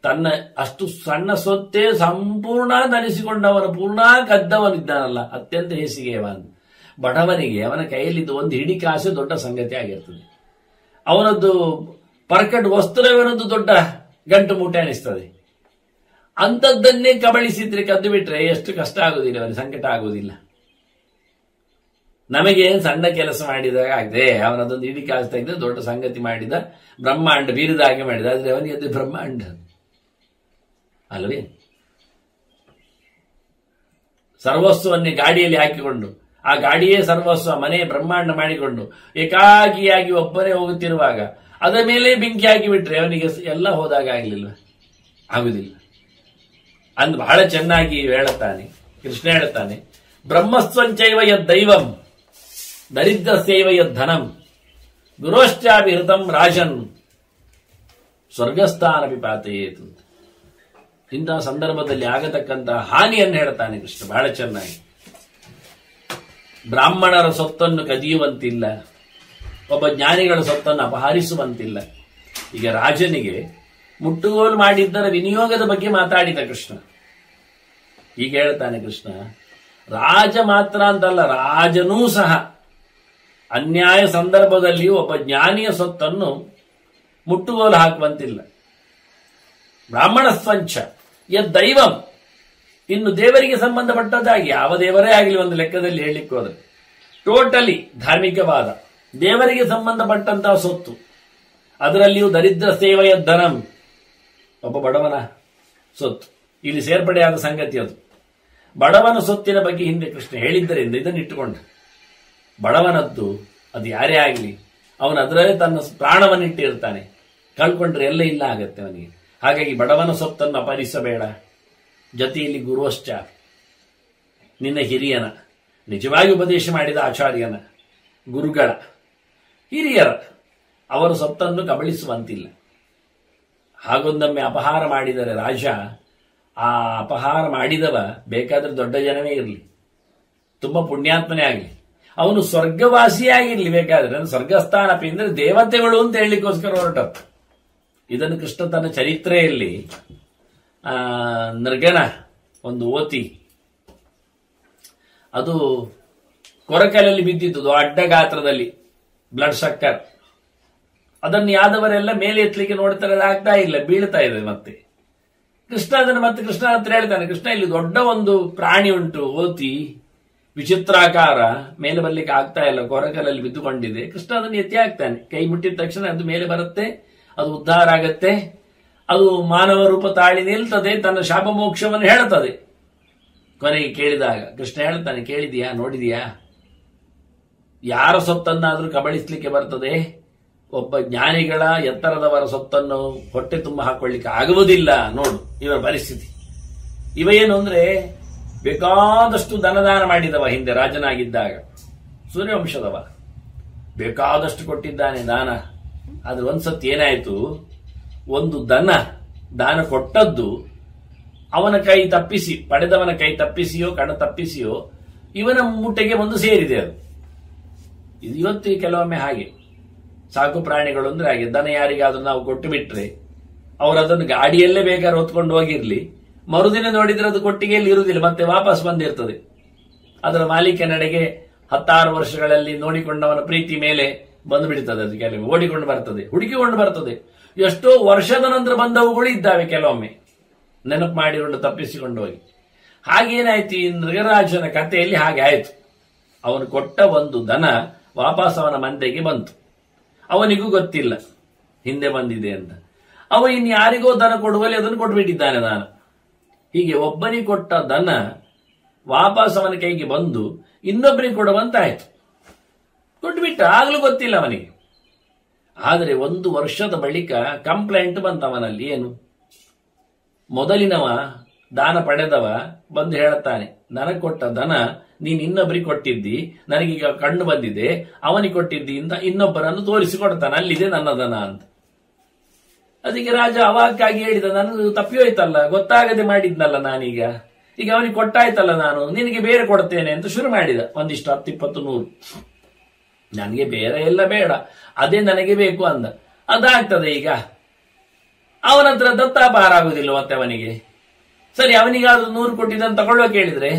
ತನ್ನ ಅಷ್ಟು ಸಣ್ಣ ಸೊತ್ತೇ ಸಂಪೂರ್ಣ ಧರಿಸಿಕೊಂಡವನ ಪೂರ್ಣ ಕದ್ದವನಿದ್ದಾನಲ್ಲ, ಅತ್ಯಂತ ಹೇಸಿಗೆಯವ. ಬಡವನಿಗೆ ಅವನ ಕೈಯಲ್ಲಿದ್ದು ಒಂದು ಹಿಡಿ ಕಾಸು ದೊಡ್ಡ ಸಂಗತಿ ಆಗಿರ್ತದೆ. ಅವನದ್ದು ಪರ್ಕಟ್ ವಸ್ತ್ರವೇನೊಂದು ದೊಡ್ಡ ಗಂಟು ಮೂಟೆ ಅನಿಸ್ತದೆ. ಅಂಥದ್ದನ್ನೇ ಕಬಳಿಸಿದ್ರೆ, ಕದ್ದು ಬಿಟ್ರೆ ಎಷ್ಟು ಕಷ್ಟ ಆಗುದಿಲ್ಲ, ಅವನಿಗೆ ಸಂಕಟ ಆಗುವುದಿಲ್ಲ. ನಮಗೆ ಸಣ್ಣ ಕೆಲಸ ಮಾಡಿದಾಗ ಆಗದೆ, ಅವನದೊಂದು ಹಿಡಿ ಕಾಸು ತೆಗೆದು ದೊಡ್ಡ ಸಂಗತಿ ಮಾಡಿದ, ಬ್ರಹ್ಮಾಂಡ ಬೀರಿದ ಹಾಗೆ ಮಾಡಿದ. ಆದ್ರೆ ಅವನಿಗೆ ಅದು ಬ್ರಹ್ಮಾಂಡ ಅಲ್ವೇ? ಸರ್ವಸ್ವನ್ನೇ ಗಾಡಿಯಲ್ಲಿ ಹಾಕಿಕೊಂಡು, ಆ ಗಾಡಿಯೇ ಸರ್ವಸ್ವ, ಮನೆ ಬ್ರಹ್ಮಾಂಡ ಮಾಡಿಕೊಂಡು ಏಕಾಗಿಯಾಗಿ ಒಬ್ಬನೇ ಹೋಗುತ್ತಿರುವಾಗ ಅದರ ಮೇಲೆ ಬೆಂಕಿ ಹಾಕಿಬಿಟ್ರೆ ಅವನಿಗೆ ಎಲ್ಲ ಹೋದಾಗ ಆಗಲಿಲ್ಲ, ಆಗುದಿಲ್ಲ. ಅಂದ್ ಬಹಳ ಚೆನ್ನಾಗಿ ಹೇಳುತ್ತಾನೆ ಕೃಷ್ಣ. ಹೇಳುತ್ತಾನೆ, ಬ್ರಹ್ಮಸ್ವಂಚೈವ ಯದ್ದೈವಂ ದರಿದ್ರಸ್ಯೈವ ಯದ್ಧನಂ ಗುರೋಶ್ಚಾಭಿಹೃತಂ ರಾಜನ್ ಸ್ವರ್ಗಸ್ಥಾನಪಿ ಪಾತಯೇತು. ಇಂತಹ ಸಂದರ್ಭದಲ್ಲಿ ಆಗತಕ್ಕಂತಹ ಹಾನಿಯನ್ನು ಹೇಳ್ತಾನೆ ಕೃಷ್ಣ ಬಹಳ ಚೆನ್ನಾಗಿ. ಬ್ರಾಹ್ಮಣರ ಸೊತ್ತನ್ನು ಕದಿಯುವಂತಿಲ್ಲ, ಒಬ್ಬ ಜ್ಞಾನಿಗಳ ಸೊತ್ತನ್ನು ಅಪಹರಿಸುವಂತಿಲ್ಲ. ಈಗ ರಾಜನಿಗೆ ಮುಟ್ಟುಗೋಲು ಮಾಡಿದ್ದರ ವಿನಿಯೋಗದ ಬಗ್ಗೆ ಮಾತಾಡಿದ ಕೃಷ್ಣ. ಈಗ ಹೇಳ್ತಾನೆ ಕೃಷ್ಣ, ರಾಜ ಮಾತ್ರ ಅಂತಲ್ಲ, ರಾಜನೂ ಸಹ ಅನ್ಯಾಯ ಸಂದರ್ಭದಲ್ಲಿಯೂ ಒಬ್ಬ ಜ್ಞಾನಿಯ ಸೊತ್ತನ್ನು ಮುಟ್ಟುಗೋಲು ಹಾಕುವಂತಿಲ್ಲ. ಬ್ರಾಹ್ಮಣ ಸ್ವಂಚ ಯದ್ದೈವಂ, ಇನ್ನು ದೇವರಿಗೆ ಸಂಬಂಧಪಟ್ಟದ್ದಾಗಿ ಯಾವ ದೇವರೇ ಆಗಲಿ ಒಂದು ಲೆಕ್ಕದಲ್ಲಿ ಹೇಳಲಿಕ್ಕೆ ಹೋದ್ರೆ, ಟೋಟಲಿ ಧಾರ್ಮಿಕವಾದ ದೇವರಿಗೆ ಸಂಬಂಧಪಟ್ಟಂತಹ ಸೊತ್ತು, ಅದರಲ್ಲಿಯೂ ದರಿದ್ರ ಸೇವೆಯ ಧನಂ, ಒಬ್ಬ ಬಡವನ ಸೊತ್ತು ಇಲ್ಲಿ ಸೇರ್ಪಡೆಯಾದ ಸಂಗತಿ. ಅದು ಬಡವನ ಸೊತ್ತಿನ ಬಗ್ಗೆ ಹಿಂದೆ ಕೃಷ್ಣ ಹೇಳಿದ್ದರಿಂದ ಇದನ್ನಿಟ್ಟುಕೊಂಡ. ಬಡವನದ್ದು ಅದು ಯಾರೇ ಆಗಲಿ, ಅವನು ಅದರಲ್ಲೇ ತನ್ನ ಪ್ರಾಣವನ್ನಿಟ್ಟಿರ್ತಾನೆ, ಕಳ್ಕೊಂಡ್ರೆ ಎಲ್ಲ ಇಲ್ಲ ಆಗತ್ತೆ ಅವನಿಗೆ. ಹಾಗಾಗಿ ಬಡವನ ಸೊತ್ತನ್ನು ಅಪಹರಿಸಬೇಡ. ಜೊತೆಯಲ್ಲಿ ಗುರುವಶ್ಚ, ನಿನ್ನ ಹಿರಿಯನ, ನಿಜವಾಗಿ ಉಪದೇಶ ಮಾಡಿದ ಆಚಾರ್ಯನ, ಗುರುಗಳ, ಹಿರಿಯರ, ಅವರ ಸೊತ್ತನ್ನು ಕಬಳಿಸುವಂತಿಲ್ಲ. ಹಾಗೊಂದೊಮ್ಮೆ ಅಪಹಾರ ಮಾಡಿದರೆ ರಾಜ, ಆ ಅಪಹಾರ ಮಾಡಿದವ ಬೇಕಾದ್ರೆ ದೊಡ್ಡ ಜನವೇ ಇರಲಿ, ತುಂಬಾ ಪುಣ್ಯಾತ್ಮನೇ ಆಗಲಿ, ಅವನು ಸ್ವರ್ಗವಾಸಿಯಾಗಿರ್ಲಿ, ಬೇಕಾದ್ರೆ ಸ್ವರ್ಗಸ್ಥಾನಪಿ ಅಂದ್ರೆ ದೇವತೆಗಳು ಅಂತ ಹೇಳಲಿಕ್ಕೋಸ್ಕರ ಹೊರಟಪ್ಪ. ಇದನ್ನು ಕೃಷ್ಣ ತನ್ನ ಚರಿತ್ರೆಯಲ್ಲಿ ನೃಗನ ಒಂದು ಓತಿ, ಅದು ಕೊರಕಲಲ್ಲಿ ಬಿದ್ದಿದ್ದು ದೊಡ್ಡ ಗಾತ್ರದಲ್ಲಿ, ಬ್ಲಡ್ ಸಕ್ಕರ್, ಅದನ್ನು ಯಾದವರೆಲ್ಲ ಮೇಲೆ ಎತ್ತಲಿಕ್ಕೆ ನೋಡ್ತಾರೆ, ಆಗ್ತಾ ಇಲ್ಲ, ಬೀಳ್ತಾ ಇದೆ. ಮತ್ತೆ ಕೃಷ್ಣ ಅದನ್ನು ಮತ್ತೆ ಕೃಷ್ಣ ಹತ್ರ ಹೇಳ್ತಾನೆ, ಕೃಷ್ಣ ಇಲ್ಲಿ ದೊಡ್ಡ ಒಂದು ಪ್ರಾಣಿ ಉಂಟು, ಓತಿ ವಿಚಿತ್ರಾಕಾರ, ಮೇಲೆ ಬರ್ಲಿಕ್ಕೆ ಆಗ್ತಾ ಇಲ್ಲ, ಕೊರಕಲಲ್ಲಿ ಬಿದ್ದುಕೊಂಡಿದೆ. ಕೃಷ್ಣ ಅದನ್ನು ಎತ್ತಿ ಹಾಕ್ತಾನೆ, ಕೈ ಮುಟ್ಟಿದ ತಕ್ಷಣ ಅದು ಮೇಲೆ ಬರುತ್ತೆ, ಅದು ಉದ್ಧಾರ ಆಗತ್ತೆ, ಅದು ಮಾನವ ರೂಪ ತಾಳಿ ನಿಲ್ತದೆ, ತನ್ನ ಶಾಪ ಮೋಕ್ಷವನ್ನು ಹೇಳ್ತದೆ. ಕೊನೆಗೆ ಕೇಳಿದಾಗ ಕೃಷ್ಣ ಹೇಳ್ತಾನೆ, ಕೇಳಿದೀಯಾ, ನೋಡಿದೀಯಾ, ಯಾರ ಸೊತ್ತನ್ನಾದ್ರೂ ಕಬಳಿಸ್ಲಿಕ್ಕೆ ಬರ್ತದೆ, ಒಬ್ಬ ಜ್ಞಾನಿಗಳ ಎತ್ತರದವರ ಸೊತ್ತನ್ನು ಹೊಟ್ಟೆ ತುಂಬ ಹಾಕೊಳ್ಳಿಕ್ಕೆ ಆಗುವುದಿಲ್ಲ. ನೋಡು ಇವರ ಪರಿಸ್ಥಿತಿ. ಇವ ಏನು ಅಂದ್ರೆ ಬೇಕಾದಷ್ಟು ಧನದಾನ ಮಾಡಿದವ, ಹಿಂದೆ ರಾಜನಾಗಿದ್ದಾಗ ಸೂರ್ಯವಂಶದವ, ಬೇಕಾದಷ್ಟು ಕೊಟ್ಟಿದ್ದಾನೆ ದಾನ. ಆದ್ರೆ ಒಂದ್ಸತಿ ಏನಾಯ್ತು, ಒಂದು ದನ ದಾನ ಕೊಟ್ಟದ್ದು ಅವನ ಕೈ ತಪ್ಪಿಸಿ, ಪಡೆದವನ ಕೈ ತಪ್ಪಿಸಿಯೋ ಕಣ ತಪ್ಪಿಸಿಯೋ ಇವನ ಮುಟ್ಟೆಗೆ ಒಂದು ಸೇರಿದೆ ಅದು. ಇದು ಇವತ್ತು ಕೆಲವೊಮ್ಮೆ ಹಾಗೆ ಸಾಕು ಪ್ರಾಣಿಗಳು ಅಂದ್ರೆ ಹಾಗೆ. ದನ ಯಾರಿಗಾದ್ರೂ ನಾವು ಕೊಟ್ಟು ಬಿಟ್ರೆ ಅವರು ಅದನ್ನು ಗಾಡಿಯಲ್ಲೇ ಬೇಕಾದ್ರೆ ಹೊತ್ಕೊಂಡು ಹೋಗಿರ್ಲಿ, ಮರುದಿನ ನೋಡಿದ್ರೆ ಅದು ಕೊಟ್ಟಿಗೆಯಲ್ಲಿ ಇರುವುದಿಲ್ಲ, ಮತ್ತೆ ವಾಪಸ್ ಬಂದಿರ್ತದೆ. ಅದರ ಮಾಲೀಕನೆಡೆಗೆ 16 ವರ್ಷಗಳಲ್ಲಿ ನೋಡಿಕೊಂಡವನ ಪ್ರೀತಿ ಮೇಲೆ ಬಂದು ಬಿಡ್ತದೆ. ಅದು ಕೆಲವೊಮ್ಮೆ ಓಡಿಕೊಂಡು ಬರ್ತದೆ, ಹುಡುಕಿಕೊಂಡು ಬರ್ತದೆ. ಎಷ್ಟೋ ವರ್ಷದ ನಂತರ ಬಂದವುಗಳು ಇದ್ದಾವೆ ಕೆಲವೊಮ್ಮೆ, ನೆನಪು ಮಾಡಿಕೊಂಡು ತಪ್ಪಿಸಿಕೊಂಡು ಹೋಗಿ. ಹಾಗೇನಾಯ್ತು ಈ ಮೃಗರಾಜನ ಕಥೆಯಲ್ಲಿ? ಹಾಗೆ ಆಯ್ತು. ಅವನು ಕೊಟ್ಟ ಒಂದು ದನ ವಾಪಸ್ ಅವನ ಮಂದೆಗೆ ಬಂತು. ಅವನಿಗೂ ಗೊತ್ತಿಲ್ಲ ಹಿಂದೆ ಬಂದಿದೆ ಅಂತ. ಅವ ಇನ್ಯಾರಿಗೋ ದನ ಕೊಡುವಲ್ಲಿ ಅದನ್ನು ಕೊಟ್ಬಿಟ್ಟಿದ್ದಾನೆ ನಾನು. ಹೀಗೆ ಒಬ್ಬನಿಗೆ ಕೊಟ್ಟ ದನ ವಾಪಸ್ ಅವನ ಕೈಗೆ ಬಂದು ಇನ್ನೊಬ್ಬರಿಗೆ ಕೊಡುವಂತಾಯ್ತು. ಕೊಟ್ಬಿಟ್ಟ, ಆಗ್ಲೂ ಗೊತ್ತಿಲ್ಲ ಅವನಿಗೆ. ಆದರೆ 1 ವರ್ಷದ ಬಳಿಕ ಕಂಪ್ಲೇಂಟ್ ಬಂತವನಲ್ಲಿ. ಏನು? ಮೊದಲಿನವ ದಾನ ಪಡೆದವ ಬಂದು ಹೇಳುತ್ತಾನೆ, ನನಗೆ ಕೊಟ್ಟ ದನ ನೀನು ಇನ್ನೊಬ್ಬರಿಗೆ ಕೊಟ್ಟಿದ್ದಿ, ನನಗೀಗ ಕಣ್ಣು ಬಂದಿದೆ, ಅವನಿಗೆ ಕೊಟ್ಟಿದ್ದಿ ಅಂತ ಇನ್ನೊಬ್ಬರನ್ನು ತೋರಿಸಿಕೊಡ್ತಾನೆ, ಅಲ್ಲಿದೆ ನನ್ನ ದನ ಅಂತ. ಅದಕ್ಕೆ ರಾಜ ಅವಾಕ್ಕಾಗಿ ಹೇಳಿದ, ನನಗೆ ತಪ್ಪಿ ಹೋಯ್ತಲ್ಲ, ಗೊತ್ತಾಗದೆ ಮಾಡಿದ್ನಲ್ಲ ನಾನೀಗ, ಈಗ ಅವನಿಗೆ ಕೊಟ್ಟಾಯ್ತಲ್ಲ, ನಾನು ನಿನಗೆ ಬೇರೆ ಕೊಡ್ತೇನೆ ಅಂತ ಶುರು ಮಾಡಿದ. ಒಂದಿಷ್ಟು 10, 20, 100. ನನಗೆ ಬೇರೆ ಎಲ್ಲ ಬೇಡ, ಅದೇ ನನಗೆ ಬೇಕು ಅಂದ. ಅದಾಗ್ತದೆ ಈಗ. ಅವನ ಹತ್ರ ದತ್ತಾಪಾರ ಆಗುದಿಲ್ಲ ಮತ್ತೆ ಅವನಿಗೆ. ಸರಿ, ಅವನಿಗಾದ್ರೂ 100 ಕೊಟ್ಟಿದ್ದನ್ನು ತಗೊಳ್ಳುವ ಕೇಳಿದ್ರೆ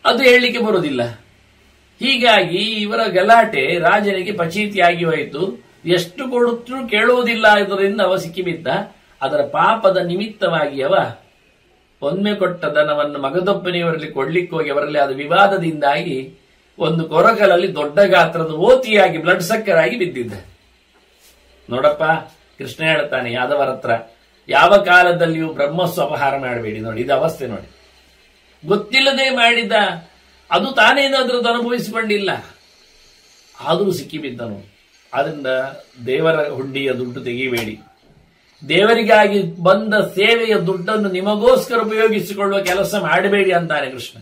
ಅದು ಹೇಳಲಿಕ್ಕೆ ಬರುವುದಿಲ್ಲ. ಹೀಗಾಗಿ ಇವರ ಗಲಾಟೆ ರಾಜನಿಗೆ ಪಚೀತಿಯಾಗಿ ಹೋಯಿತು. ಎಷ್ಟು ಕೊಡುತ್ತೂ ಕೇಳುವುದಿಲ್ಲ. ಇದರಿಂದ ಅವ ಸಿಕ್ಕಿಬಿದ್ದ. ಅದರ ಪಾಪದ ನಿಮಿತ್ತವಾಗಿ ಅವ ಒಮ್ಮೆ ಕೊಟ್ಟ ದನವನ್ನು ಮಗದೊಬ್ಬನೆಯವರಲ್ಲಿ ಕೊಡ್ಲಿಕ್ಕೆ ಹೋಗಿ ಅವರಲ್ಲಿ ಅದು ವಿವಾದದಿಂದಾಗಿ ಒಂದು ಕೊರಗಲಲ್ಲಿ ದೊಡ್ಡ ಗಾತ್ರದ ಓತಿಯಾಗಿ ಬ್ಲಡ್ ಸಕ್ಕರ್ ಆಗಿ ಬಿದ್ದಿದ್ದ. ನೋಡಪ್ಪ, ಕೃಷ್ಣ ಹೇಳ್ತಾನೆ ಯಾದವರ ಹತ್ರ, ಯಾವ ಕಾಲದಲ್ಲಿಯೂ ಬ್ರಹ್ಮಸ್ಸು ಅಪಹಾರ ಮಾಡಬೇಡಿ. ನೋಡಿ ಇದು ಅವಸ್ಥೆ ನೋಡಿ. ಗೊತ್ತಿಲ್ಲದೆ ಮಾಡಿದ, ಅದು ತಾನೇನಾದ್ರೂ ಅನುಭವಿಸಿಕೊಂಡಿಲ್ಲ, ಆದರೂ ಸಿಕ್ಕಿಬಿದ್ದನು. ಆದ್ರಿಂದ ದೇವರ ಹುಂಡಿಯ ದುಡ್ಡು ತೆಗಿಬೇಡಿ. ದೇವರಿಗಾಗಿ ಬಂದ ಸೇವೆಯ ದುಡ್ಡನ್ನು ನಿಮಗೋಸ್ಕರ ಉಪಯೋಗಿಸಿಕೊಳ್ಳುವ ಕೆಲಸ ಮಾಡಬೇಡಿ ಅಂತಾನೆ ಕೃಷ್ಣ.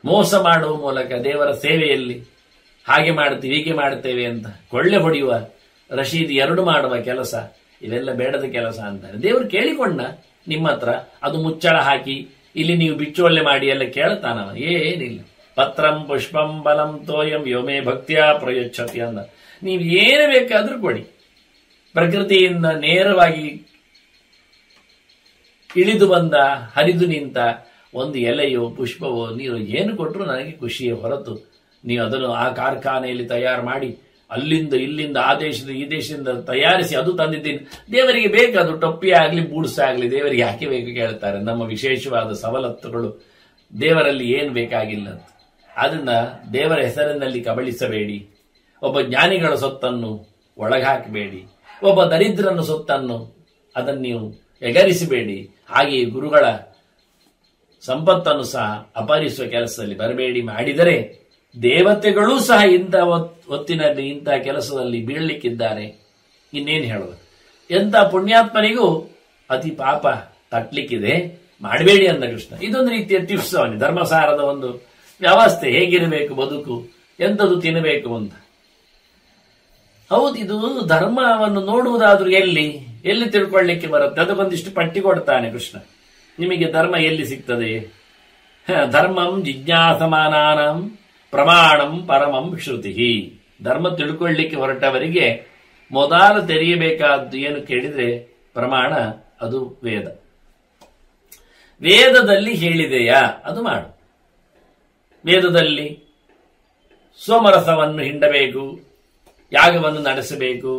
ಮೋಸ ಮಾಡುವ ಮೂಲಕ ದೇವರ ಸೇವೆಯಲ್ಲಿ ಹಾಗೆ ಮಾಡ್ತೀವಿ ಹೀಗೆ ಮಾಡ್ತೇವೆ ಅಂತ ಕೊಳ್ಳೆ ಹೊಡೆಯುವ, ರಶೀದಿ 2 ಮಾಡುವ ಕೆಲಸ, ಇವೆಲ್ಲ ಬೇಡದ ಕೆಲಸ ಅಂತಾನೆ. ದೇವರು ಕೇಳಿಕೊಂಡ ನಿಮ್ಮ ಹತ್ರ, ಅದು ಮುಚ್ಚಳ ಹಾಕಿ ಇಲ್ಲಿ ನೀವು ಬಿಚ್ಚೋಳ್ಳೆ ಮಾಡಿ ಎಲ್ಲ ಕೇಳ್ತಾನವ? ಏನಿಲ್ಲ. ಪತ್ರಂ ಪುಷ್ಪಂ ಬಲಂ ತೋಯಂ ಯೋಮೇ ಭಕ್ತಿಯ ಪ್ರಯಚ್ಛತಿ ಅಂದ. ನೀವು ಏನು ಬೇಕಾದ್ರೂ ಕೊಡಿ. ಪ್ರಕೃತಿಯಿಂದ ನೇರವಾಗಿ ಇಳಿದು ಬಂದ, ಹರಿದು ನಿಂತ ಒಂದು ಎಲೆಯೋ ಪುಷ್ಪವೋ ನೀರು ಏನು ಕೊಟ್ಟರು ನನಗೆ ಖುಷಿಯೇ ಹೊರತು, ನೀವು ಅದನ್ನು ಆ ಕಾರ್ಖಾನೆಯಲ್ಲಿ ತಯಾರು ಮಾಡಿ ಅಲ್ಲಿಂದ ಇಲ್ಲಿಂದ ಆ ದೇಶದ ಈ ದೇಶದಿಂದ ತಯಾರಿಸಿ ಅದು ತಂದಿದ್ದೀನಿ, ದೇವರಿಗೆ ಬೇಕಾದ್ರು ಟೊಪ್ಪಿ ಆಗಲಿ ಬೂಡ್ಸ ಆಗಲಿ ದೇವರಿಗೆ ಯಾಕೆ ಬೇಕು ಕೇಳ್ತಾರೆ. ನಮ್ಮ ವಿಶೇಷವಾದ ಸವಲತ್ತುಗಳು ದೇವರಲ್ಲಿ ಏನು ಬೇಕಾಗಿಲ್ಲ. ಅದನ್ನ ದೇವರ ಹೆಸರಿನಲ್ಲಿ ಕಬಳಿಸಬೇಡಿ. ಒಬ್ಬ ಜ್ಞಾನಿಗಳ ಸೊತ್ತನ್ನು ಒಳಗಾಕಬೇಡಿ. ಒಬ್ಬ ದರಿದ್ರನ ಸೊತ್ತನ್ನು ಅದನ್ನು ನೀವು ಎಗರಿಸಬೇಡಿ. ಹಾಗೆಯೇ ಗುರುಗಳ ಸಂಪತ್ತನ್ನು ಸಹ ಅಪಹರಿಸುವ ಕೆಲಸದಲ್ಲಿ ಬರಬೇಡಿ. ಮಾಡಿದರೆ ದೇವತೆಗಳೂ ಸಹ ಇಂಥ ಹೊತ್ತಿನಲ್ಲಿ ಇಂಥ ಕೆಲಸದಲ್ಲಿ ಬೀಳಲಿಕ್ಕಿದ್ದಾರೆ. ಇನ್ನೇನು ಹೇಳುವ? ಎಂಥ ಪುಣ್ಯಾತ್ಮನಿಗೂ ಅತಿ ಪಾಪ ತಟ್ಲಿಕ್ಕಿದೆ, ಮಾಡಬೇಡಿ ಅಂದ ಕೃಷ್ಣ. ಇದೊಂದು ರೀತಿಯ ಟಿಪ್ಸ್ ಅವನಿಗೆ, ಧರ್ಮಸಾರದ ಒಂದು ವ್ಯವಸ್ಥೆ, ಹೇಗಿರಬೇಕು ಬದುಕು, ಎಂಥದ್ದು ತಿನ್ನಬೇಕು ಅಂತ. ಹೌದು, ಇದು ಧರ್ಮವನ್ನು ನೋಡುವುದಾದ್ರೂ ಎಲ್ಲಿ ತಿಳ್ಕೊಳ್ಳಿಕ್ಕೆ ಬರುತ್ತೆ? ಅದಕ್ಕೊಂದಿಷ್ಟು ಪಟ್ಟಿ ಕೊಡ್ತಾನೆ ಕೃಷ್ಣ. ನಿಮಗೆ ಧರ್ಮ ಎಲ್ಲಿ ಸಿಗ್ತದೆ? ಧರ್ಮಂ ಜಿಜ್ಞಾಸಮಾನಾನಂ ಪ್ರಮಾಣಂ ಪರಮಂ ಶ್ರುತಿ. ಧರ್ಮ ತಿಳ್ಕೊಳ್ಳಿಕ್ಕೆ ಹೊರಟವರಿಗೆ ಮೊದಲು ತೆರೆಯಬೇಕಾದ್ದು ಏನು ಕೇಳಿದ್ರೆ ಪ್ರಮಾಣ, ಅದು ವೇದ. ವೇದದಲ್ಲಿ ಹೇಳಿದೆಯಾ ಅದು ಮಾಡು. ವೇದದಲ್ಲಿ ಸೋಮರಸವನ್ನು ಹಿಂಡಬೇಕು, ಯಾಗವನ್ನು ನಡೆಸಬೇಕು,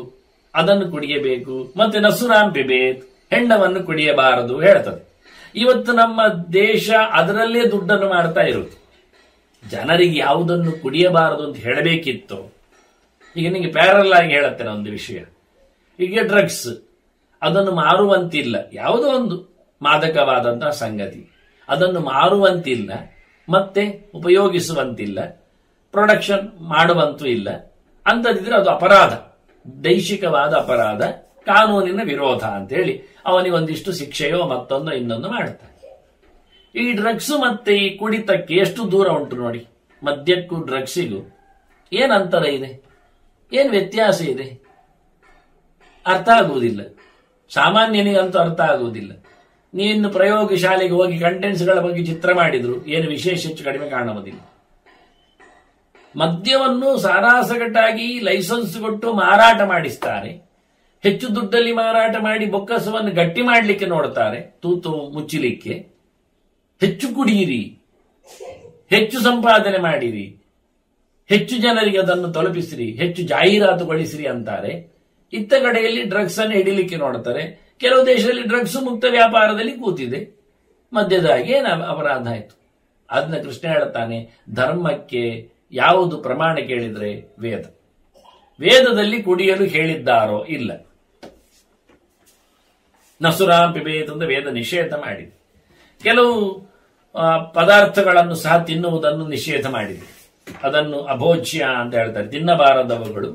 ಅದನ್ನು ಕುಡಿಯಬೇಕು, ಮತ್ತೆ ನಸುರಾಂಪಿಬೇತ್, ಹೆಣ್ಣವನ್ನು ಕುಡಿಯಬಾರದು ಹೇಳ್ತದೆ. ಇವತ್ತು ನಮ್ಮ ದೇಶ ಅದರಲ್ಲೇ ದುಡ್ಡನ್ನು ಮಾಡ್ತಾ ಇರುವುದು. ಜನರಿಗೆ ಯಾವುದನ್ನು ಕುಡಿಯಬಾರದು ಅಂತ ಹೇಳಬೇಕಿತ್ತು. ಈಗ ನಿಮಗೆ ಪ್ಯಾರಲ್ ಆಗಿ ಹೇಳುತ್ತೇನೆ ಒಂದು ವಿಷಯ. ಈಗ ಡ್ರಗ್ಸ್ ಅದನ್ನು ಮಾರುವಂತಿಲ್ಲ, ಯಾವುದೋ ಒಂದು ಮಾದಕವಾದಂತಹ ಸಂಗತಿ, ಅದನ್ನು ಮಾರುವಂತಿಲ್ಲ, ಮತ್ತೆ ಉಪಯೋಗಿಸುವಂತಿಲ್ಲ, ಪ್ರೊಡಕ್ಷನ್ ಮಾಡುವಂತೂ ಇಲ್ಲ ಅಂತದಿದ್ರೆ ಅದು ಅಪರಾಧ, ದೈಶಿಕವಾದ ಅಪರಾಧ, ಕಾನೂನಿನ ವಿರೋಧ ಅಂತ ಹೇಳಿ ಅವನಿಗೆ ಒಂದಿಷ್ಟು ಶಿಕ್ಷೆಯೋ ಮತ್ತೊಂದೋ ಇನ್ನೊಂದು ಮಾಡುತ್ತಾರೆ. ಈ ಡ್ರಗ್ಸ್ ಮತ್ತೆ ಈ ಕುಡಿತಕ್ಕೆ ಎಷ್ಟು ದೂರ ಉಂಟು ನೋಡಿ. ಮದ್ಯಕ್ಕೂ ಡ್ರಗ್ಸಿಗೂ ಏನ್ ಅಂತರ ಇದೆ, ಏನ್ ವ್ಯತ್ಯಾಸ ಇದೆ ಅರ್ಥ ಆಗುವುದಿಲ್ಲ. ಸಾಮಾನ್ಯನಿಗಂತೂ ಅರ್ಥ ಆಗುವುದಿಲ್ಲ. ನೀನು ಪ್ರಯೋಗಶಾಲೆಗೆ ಹೋಗಿ ಕಂಟೆಂಟ್ಸ್ಗಳ ಬಗ್ಗೆ ಚಿತ್ರ ಮಾಡಿದ್ರು ಏನು ವಿಶೇಷ ಹೆಚ್ಚು ಕಡಿಮೆ ಕಾಣುವುದಿಲ್ಲ. ಮದ್ಯವನ್ನು ಸಾರಾಸಗಟಾಗಿ ಲೈಸೆನ್ಸ್ ಕೊಟ್ಟು ಮಾರಾಟ ಮಾಡಿಸ್ತಾರೆ. ಹೆಚ್ಚು ದುಡ್ಡಲ್ಲಿ ಮಾರಾಟ ಮಾಡಿ ಬೊಕ್ಕಸವನ್ನು ಗಟ್ಟಿ ಮಾಡಲಿಕ್ಕೆ ನೋಡ್ತಾರೆ, ತೂತು ಮುಚ್ಚಲಿಕ್ಕೆ. ಹೆಚ್ಚು ಕುಡಿಯಿರಿ, ಹೆಚ್ಚು ಸಂಪಾದನೆ ಮಾಡಿರಿ, ಹೆಚ್ಚು ಜನರಿಗೆ ಅದನ್ನು ತಲುಪಿಸಿರಿ, ಹೆಚ್ಚು ಜಾಹೀರಾತುಗೊಳಿಸಿರಿ ಅಂತಾರೆ. ಇತ್ತ ಕಡೆಯಲ್ಲಿ ಡ್ರಗ್ಸ್ ಅನ್ನು ಹಿಡಿಲಿಕ್ಕೆ ನೋಡ್ತಾರೆ. ಕೆಲವು ದೇಶದಲ್ಲಿ ಡ್ರಗ್ಸ್ ಮುಕ್ತ ವ್ಯಾಪಾರದಲ್ಲಿ ಕೂತಿದೆ. ಮದ್ಯದಾಗಿ ಏನು ಅಪರಾಧ ಆಯಿತು? ಅದನ್ನ ಕೃಷ್ಣ ಹೇಳ್ತಾನೆ, ಧರ್ಮಕ್ಕೆ ಯಾವುದು ಪ್ರಮಾಣ ಕೇಳಿದ್ರೆ ವೇದ. ವೇದದಲ್ಲಿ ಕುಡಿಯಲು ಹೇಳಿದ್ದಾರೋ ಇಲ್ಲ. ನಸುರಾಂ ಪಿಬೇತ್ ಅಂತ ವೇದ ನಿಷೇಧ ಮಾಡಿದೆ. ಕೆಲವು ಪದಾರ್ಥಗಳನ್ನು ಸಹ ತಿನ್ನುವುದನ್ನು ನಿಷೇಧ ಮಾಡಿದೆ. ಅದನ್ನು ಅಭೋಜ್ಯ ಅಂತ ಹೇಳ್ತಾರೆ. ತಿನ್ನಬಾರದವುಗಳು,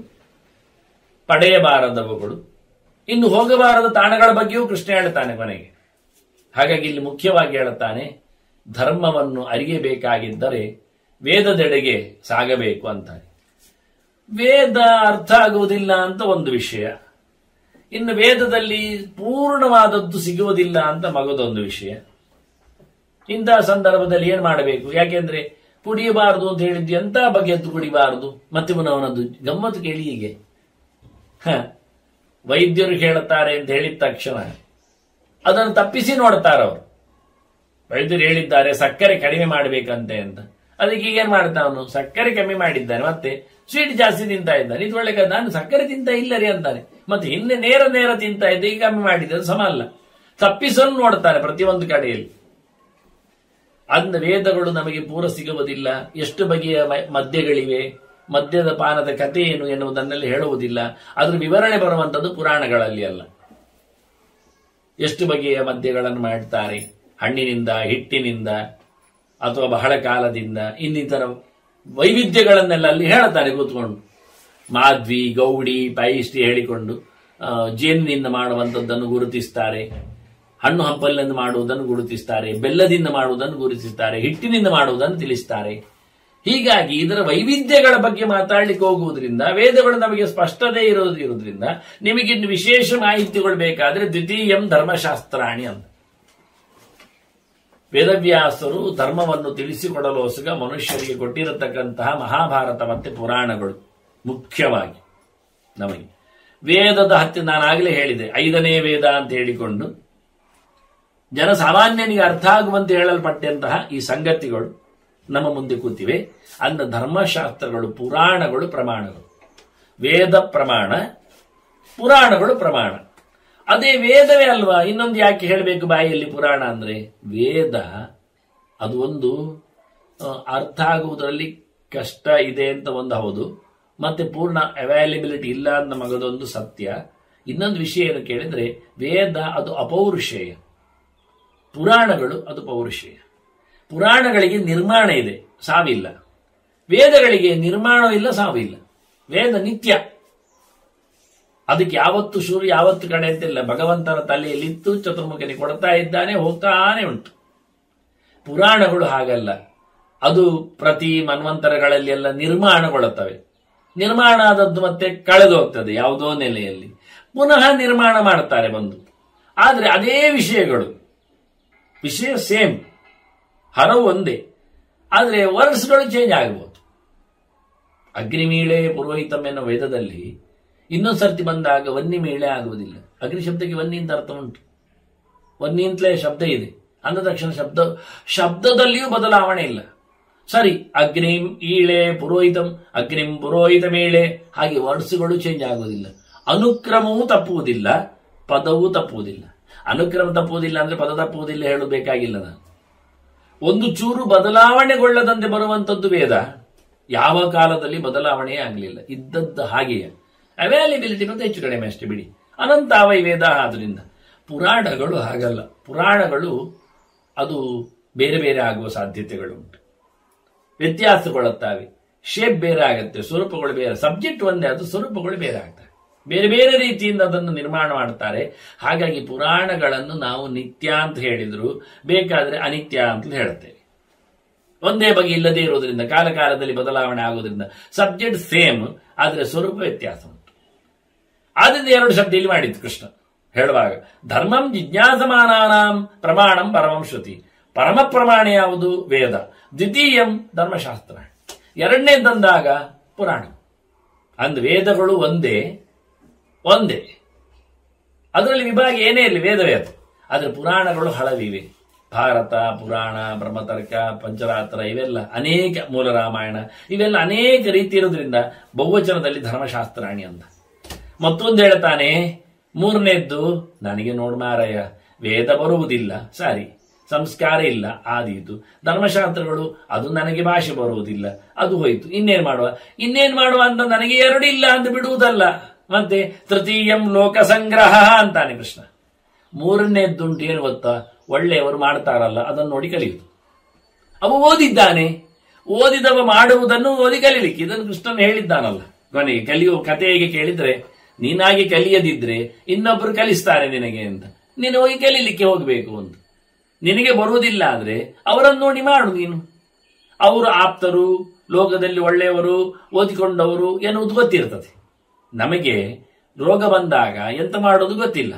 ಪಡೆಯಬಾರದವುಗಳು, ಇನ್ನು ಹೋಗಬಾರದ ತಾಣಗಳ ಬಗ್ಗೆಯೂ ಕೃಷ್ಣ ಹೇಳ್ತಾನೆ ಕೊನೆಗೆ. ಹಾಗಾಗಿ ಇಲ್ಲಿ ಮುಖ್ಯವಾಗಿ ಹೇಳುತ್ತಾನೆ, ಧರ್ಮವನ್ನು ಅರಿಯಬೇಕಾಗಿದ್ದರೆ ವೇದದೆಡೆಗೆ ಸಾಗಬೇಕು ಅಂತಾನೆ. ವೇದ ಅರ್ಥ ಆಗುವುದಿಲ್ಲ ಅಂತ ಒಂದು ವಿಷಯ, ಇನ್ನು ವೇದದಲ್ಲಿ ಪೂರ್ಣವಾದದ್ದು ಸಿಗುವುದಿಲ್ಲ ಅಂತ ಮಗದೊಂದು ವಿಷಯ. ಇಂತಹ ಸಂದರ್ಭದಲ್ಲಿ ಏನ್ ಮಾಡಬೇಕು? ಯಾಕೆಂದ್ರೆ ಕುಡಿಯಬಾರದು ಅಂತ ಹೇಳಿದ್ದು ಎಂತ ಬಗೆಯದ್ದು ಕುಡಿಬಾರದು? ಮತ್ತೆ ಅವನದ್ದು ಗಮ್ಮತ್ತು ಕೇಳಿ. ಹೀಗೆ ವೈದ್ಯರು ಹೇಳುತ್ತಾರೆ ಅಂತ ಹೇಳಿದ ತಕ್ಷಣ ಅದನ್ನು ತಪ್ಪಿಸಿ ನೋಡ್ತಾರವರು. ವೈದ್ಯರು ಹೇಳಿದ್ದಾರೆ ಸಕ್ಕರೆ ಕಡಿಮೆ ಮಾಡಬೇಕಂತೆ ಅಂತ. ಅದಕ್ಕೆ ಈಗೇನ್ ಮಾಡ್ತಾವನು? ಸಕ್ಕರೆ ಕಮ್ಮಿ ಮಾಡಿದ್ದಾನೆ, ಮತ್ತೆ ಸ್ವೀಟ್ ಜಾಸ್ತಿ ತಿಂತಾ ಇದ್ದಾನೆ. ಇದು ಒಳ್ಳೆ, ನಾನು ಸಕ್ಕರೆ ತಿಂತ ಇಲ್ಲ ರೀ ಅಂತಾನೆ. ಮತ್ತೆ ಹಿಂದೆ ನೇರ ನೇರ ತಿಂತಾ ಇದ್ದೆ, ಈಗ ಕಮ್ಮಿ ಮಾಡಿದ್ದೆ, ಅದು ಸಮ ಅಲ್ಲ. ತಪ್ಪಿಸಲು ನೋಡ್ತಾನೆ ಪ್ರತಿಯೊಂದು ಕಡೆಯಲ್ಲಿ. ಅಂದ ವೇದಗಳು ನಮಗೆ ಪೂರ ಸಿಗುವುದಿಲ್ಲ. ಎಷ್ಟು ಬಗೆಯ ಮದ್ಯಗಳಿವೆ, ಮದ್ಯದ ಪಾನದ ಕಥೆ ಏನು ಎನ್ನುವುದನ್ನೆಲ್ಲ ಹೇಳುವುದಿಲ್ಲ. ಅದ್ರ ವಿವರಣೆ ಬರುವಂತದ್ದು ಪುರಾಣಗಳಲ್ಲಿ ಅಲ್ಲ. ಎಷ್ಟು ಬಗೆಯ ಮದ್ಯಗಳನ್ನು ಮಾಡ್ತಾರೆ, ಹಣ್ಣಿನಿಂದ, ಹಿಟ್ಟಿನಿಂದ, ಅಥವಾ ಬಹಳ ಕಾಲದಿಂದ, ಇನ್ನಿತರ ವೈವಿಧ್ಯಗಳನ್ನೆಲ್ಲ ಅಲ್ಲಿ ಹೇಳ್ತಾರೆ ಕೂತ್ಕೊಂಡು. ಮಾಧ್ವಿ, ಗೌಡಿ, ಪೈಷ್ಟಿ ಹೇಳಿಕೊಂಡು ಜೇನಿನಿಂದ ಮಾಡುವಂಥದ್ದನ್ನು ಗುರುತಿಸ್ತಾರೆ, ಹಣ್ಣು ಹಂಪಲಿನಿಂದ ಮಾಡುವುದನ್ನು ಗುರುತಿಸ್ತಾರೆ, ಬೆಲ್ಲದಿಂದ ಮಾಡುವುದನ್ನು ಗುರುತಿಸ್ತಾರೆ, ಹಿಟ್ಟಿನಿಂದ ಮಾಡುವುದನ್ನು ತಿಳಿಸ್ತಾರೆ. ಹೀಗಾಗಿ ಇದರ ವೈವಿಧ್ಯಗಳ ಬಗ್ಗೆ ಮಾತಾಡ್ಲಿಕ್ಕೆ ಹೋಗುವುದರಿಂದ ವೇದಗಳು ನಮಗೆ ಸ್ಪಷ್ಟತೆ ಇರುವುದರಿಂದ ನಿಮಗಿನ್ನು ವಿಶೇಷ ಮಾಹಿತಿಗಳು ಬೇಕಾದ್ರೆ ದ್ವಿತೀಯಂ ಧರ್ಮಶಾಸ್ತ್ರಾಣಿ ಅಂತ ವೇದವ್ಯಾಸರು ಧರ್ಮವನ್ನು ತಿಳಿಸಿಕೊಡಲೋಸುಗ ಮನುಷ್ಯರಿಗೆ ಕೊಟ್ಟಿರತಕ್ಕಂತಹ ಮಹಾಭಾರತ ಮತ್ತೆ ಪುರಾಣಗಳು ಮುಖ್ಯವಾಗಿ ನಮಗೆ ವೇದದ ಹತ್ಯೆ. ನಾನಾಗಲೇ ಹೇಳಿದೆ, 5ನೇ ವೇದ ಅಂತ ಹೇಳಿಕೊಂಡು ಜನಸಾಮಾನ್ಯನಿಗೆ ಅರ್ಥ ಆಗುವಂತೆ ಹೇಳಲ್ಪಟ್ಟಂತಹ ಈ ಸಂಗತಿಗಳು ನಮ್ಮ ಮುಂದೆ ಕೂತಿವೆ. ಅಂದ ಧರ್ಮಶಾಸ್ತ್ರಗಳು, ಪುರಾಣಗಳು ಪ್ರಮಾಣಗಳು. ವೇದ ಪ್ರಮಾಣ, ಪುರಾಣಗಳು ಪ್ರಮಾಣ. ಅದೇ ವೇದವೇ ಅಲ್ವಾ? ಇನ್ನೊಂದು ಯಾಕೆ ಹೇಳಬೇಕು ಬಾಯಲ್ಲಿ ಪುರಾಣ ಅಂದ್ರೆ? ವೇದ ಅದು ಒಂದು ಅರ್ಥ ಆಗುವುದರಲ್ಲಿ ಕಷ್ಟ ಇದೆ ಅಂತ ಒಂದು ಹೌದು, ಮತ್ತೆ ಪೂರ್ಣ ಅವೈಲಬಿಲಿಟಿ ಇಲ್ಲ ಅಂತ ಮಗದೊಂದು ಸತ್ಯ. ಇನ್ನೊಂದು ವಿಷಯ ಏನು ಕೇಳಿದ್ರೆ, ವೇದ ಅದು ಅಪೌರುಷೇಯ, ಪುರಾಣಗಳು ಅದು ಪೌರುಷೇಯ. ಪುರಾಣಗಳಿಗೆ ನಿರ್ಮಾಣ ಇದೆ, ಸಾವಿಲ್ಲ. ವೇದಗಳಿಗೆ ನಿರ್ಮಾಣ ಇಲ್ಲ, ಸಾವಿಲ್ಲ. ವೇದ ನಿತ್ಯ, ಅದಕ್ಕೆ ಯಾವತ್ತು ಶುರು ಯಾವತ್ತು ಕಡೆ ಅಂತಿಲ್ಲ. ಭಗವಂತನ ತಲೆಯಲ್ಲಿತ್ತು, ಚತುರ್ಮುಖನಿ ಕೊಡ್ತಾ ಇದ್ದಾನೆ, ಹೋಗ್ತಾನೆ ಉಂಟು. ಪುರಾಣಗಳು ಹಾಗಲ್ಲ, ಅದು ಪ್ರತಿ ಮನ್ವಂತರಗಳಲ್ಲಿ ಎಲ್ಲ ನಿರ್ಮಾಣಗೊಳ್ಳುತ್ತವೆ. ನಿರ್ಮಾಣ ಆದದ್ದು ಮತ್ತೆ ಕಳೆದು ಹೋಗ್ತದೆ ಯಾವುದೋ ನೆಲೆಯಲ್ಲಿ, ಪುನಃ ನಿರ್ಮಾಣ ಮಾಡ್ತಾರೆ ಬಂದು. ಆದ್ರೆ ಅದೇ ವಿಷಯಗಳು, ವಿಷಯ ಸೇಮ್, ಹರವು ಒಂದೇ, ಆದ್ರೆ ವರ್ಡ್ಸ್ಗಳು ಚೇಂಜ್ ಆಗಬಹುದು. ಅಗ್ನಿಮೀಳೆ ಪುರೋಹಿತಂ ಎನ್ನುವ ವೇದದಲ್ಲಿ ಇನ್ನೊಂದು ಸರ್ತಿ ಬಂದಾಗ ವನ್ನಿ ಮೀಳೆ ಆಗುವುದಿಲ್ಲ. ಅಗ್ನಿ ಶಬ್ದಕ್ಕೆ ವನ್ನಿ ಅಂತ ಅರ್ಥ ಉಂಟು, ವನ್ನಿ ಅಂತಲೇ ಶಬ್ದ ಇದೆ. ಅಂದ ತಕ್ಷಣ ಶಬ್ದದಲ್ಲಿಯೂ ಬದಲಾವಣೆ ಇಲ್ಲ. ಸರಿ, ಅಗ್ನಿಂ ಈಳೆ ಪುರೋಹಿತಂ, ಅಗ್ನಿಂ ಪುರೋಹಿತ ಮೀಳೆ, ಹಾಗೆ ವರ್ಡ್ಸ್ಗಳು ಚೇಂಜ್ ಆಗುವುದಿಲ್ಲ. ಅನುಕ್ರಮವೂ ತಪ್ಪುವುದಿಲ್ಲ, ಪದವೂ ತಪ್ಪುವುದಿಲ್ಲ. ಅನುಕ್ರಮ ತಪ್ಪುವುದಿಲ್ಲ ಅಂದ್ರೆ ಪದ ತಪ್ಪುವುದಿಲ್ಲ ಹೇಳಬೇಕಾಗಿಲ್ಲ. ನಾನು ಒಂದು ಚೂರು ಬದಲಾವಣೆಗೊಳ್ಳದಂತೆ ಬರುವಂತದ್ದು ವೇದ. ಯಾವ ಕಾಲದಲ್ಲಿ ಬದಲಾವಣೆ ಆಗಲಿಲ್ಲ, ಇದ್ದದ್ದು ಹಾಗೆಯೇ. ಅವೈಲಬಿಲಿಟಿ ಮತ್ತೆ ಹೆಚ್ಚು ಕಡಿಮೆ ಅಷ್ಟೇ ಬಿಡಿ. ಅನಂತಾವೈ ವೇದ. ಆದ್ರಿಂದ ಪುರಾಣಗಳು ಹಾಗಲ್ಲ. ಪುರಾಣಗಳು ಅದು ಬೇರೆ ಬೇರೆ ಆಗುವ ಸಾಧ್ಯತೆಗಳು ಉಂಟು, ವ್ಯತ್ಯಾಸಗೊಳ್ಳುತ್ತವೆ. ಶೇಪ್ ಬೇರೆ ಆಗುತ್ತೆ, ಸ್ವರೂಪಗಳು ಬೇರೆ. ಸಬ್ಜೆಕ್ಟ್ ಒಂದೇ, ಅದು ಸ್ವರೂಪಗಳು ಬೇರೆ ಆಗ್ತವೆ. ಬೇರೆ ಬೇರೆ ರೀತಿಯಿಂದ ಅದನ್ನು ನಿರ್ಮಾಣ ಮಾಡ್ತಾರೆ. ಹಾಗಾಗಿ ಪುರಾಣಗಳನ್ನು ನಾವು ನಿತ್ಯ ಅಂತ ಹೇಳಿದ್ರು, ಬೇಕಾದ್ರೆ ಅನಿತ್ಯ ಅಂತ ಹೇಳ್ತೇವೆ. ಒಂದೇ ಬಗೆ ಇಲ್ಲದೆ ಇರುವುದರಿಂದ, ಕಾಲ ಕಾಲದಲ್ಲಿ ಬದಲಾವಣೆ ಆಗುವುದರಿಂದ ಸಬ್ಜೆಕ್ಟ್ ಸೇಮ್, ಆದರೆ ಸ್ವರೂಪ ವ್ಯತ್ಯಾಸ ಉಂಟು. ಆದ್ರಿಂದ 2 ಶಬ್ದ ಇಲ್ಲಿ ಮಾಡಿದ್ದು ಕೃಷ್ಣ ಹೇಳುವಾಗ ಧರ್ಮಂ ಜಿಜ್ಞಾಸಮಾನಾನಾಂ ಪ್ರಮಾಣಂ ಪರಮಂ ಶ್ರುತಿ. ಪರಮ ಪ್ರಮಾಣ ಯಾವುದು? ವೇದ. ದ್ವಿತೀಯಂ ಧರ್ಮಶಾಸ್ತ್ರ. ಎರಡನೇದಂದಾಗ ಪುರಾಣ. ಅಂದ್ ವೇದಗಳು ಒಂದೇ ಅದರಲ್ಲಿ ವಿಭಾಗ ಏನೇ ಇರಲಿ, ವೇದವೇ ಅದು. ಆದ್ರೆ ಪುರಾಣಗಳು ಹಳವಿವೆ. ಭಾರತ, ಪುರಾಣ, ಬ್ರಹ್ಮತರ್ಕ, ಪಂಚರಾತ್ರ, ಇವೆಲ್ಲ ಅನೇಕ, ಮೂಲ ರಾಮಾಯಣ, ಇವೆಲ್ಲ ಅನೇಕ ರೀತಿ ಇರೋದ್ರಿಂದ ಬಹುವಚನದಲ್ಲಿ ಧರ್ಮಶಾಸ್ತ್ರಾಣಿ ಅಂತ. ಮತ್ತೊಂದು ಹೇಳ್ತಾನೆ, ಮೂರನೇದ್ದು, ನನಗೆ ನೋಡ್ಮಾರಯ್ಯ ವೇದ ಬರುವುದಿಲ್ಲ, ಸಾರಿ, ಸಂಸ್ಕಾರ ಇಲ್ಲ, ಆದೀತು. ಧರ್ಮಶಾಸ್ತ್ರಗಳು ಅದು ನನಗೆ ಭಾಷೆ ಬರುವುದಿಲ್ಲ, ಅದು ಹೋಯ್ತು. ಇನ್ನೇನ್ ಮಾಡುವ ಅಂತ ನನಗೆ ಎರಡಿಲ್ಲ ಅಂತ ಬಿಡುವುದಲ್ಲ. ಮತ್ತೆ ತೃತೀಯಂ ಲೋಕ ಸಂಗ್ರಹ ಅಂತಾನೆ ಕೃಷ್ಣ. ಮೂರನೇದ್ದುಂಟು ಏನು ಗೊತ್ತಾ? ಒಳ್ಳೆಯವರು ಮಾಡ್ತಾರಲ್ಲ ಅದನ್ನು ನೋಡಿ ಕಲಿಯುವುದು. ಅವ ಓದಿದವ ಮಾಡುವುದನ್ನು ಓದಿ ಕಲೀಲಿಕ್ಕೆ. ಇದನ್ನು ಕೃಷ್ಣನ್ ಹೇಳಿದ್ದಾನಲ್ಲ ಕೊನೆಗೆ. ಕಲಿಯುವ ಕಥೆ ಹೇಗೆ ಕೇಳಿದ್ರೆ, ನೀನಾಗಿ ಕಲಿಯದಿದ್ರೆ ಇನ್ನೊಬ್ರು ಕಲಿಸ್ತಾರೆ ನಿನಗೆ ಅಂತ. ನೀನು ಹೋಗಿ ಕಲೀಲಿಕ್ಕೆ ಹೋಗ್ಬೇಕು ಅಂತ. ನಿನಗೆ ಬರುವುದಿಲ್ಲ ಆದ್ರೆ ಅವರನ್ನು ನೋಡಿ ಮಾಡು ನೀನು. ಅವರು ಆಪ್ತರು, ಲೋಕದಲ್ಲಿ ಒಳ್ಳೆಯವರು, ಓದಿಕೊಂಡವರು ಎನ್ನುವುದು ಗೊತ್ತಿರ್ತದೆ. ನಮಗೆ ರೋಗ ಬಂದಾಗ ಎಂತ ಮಾಡೋದು ಗೊತ್ತಿಲ್ಲ.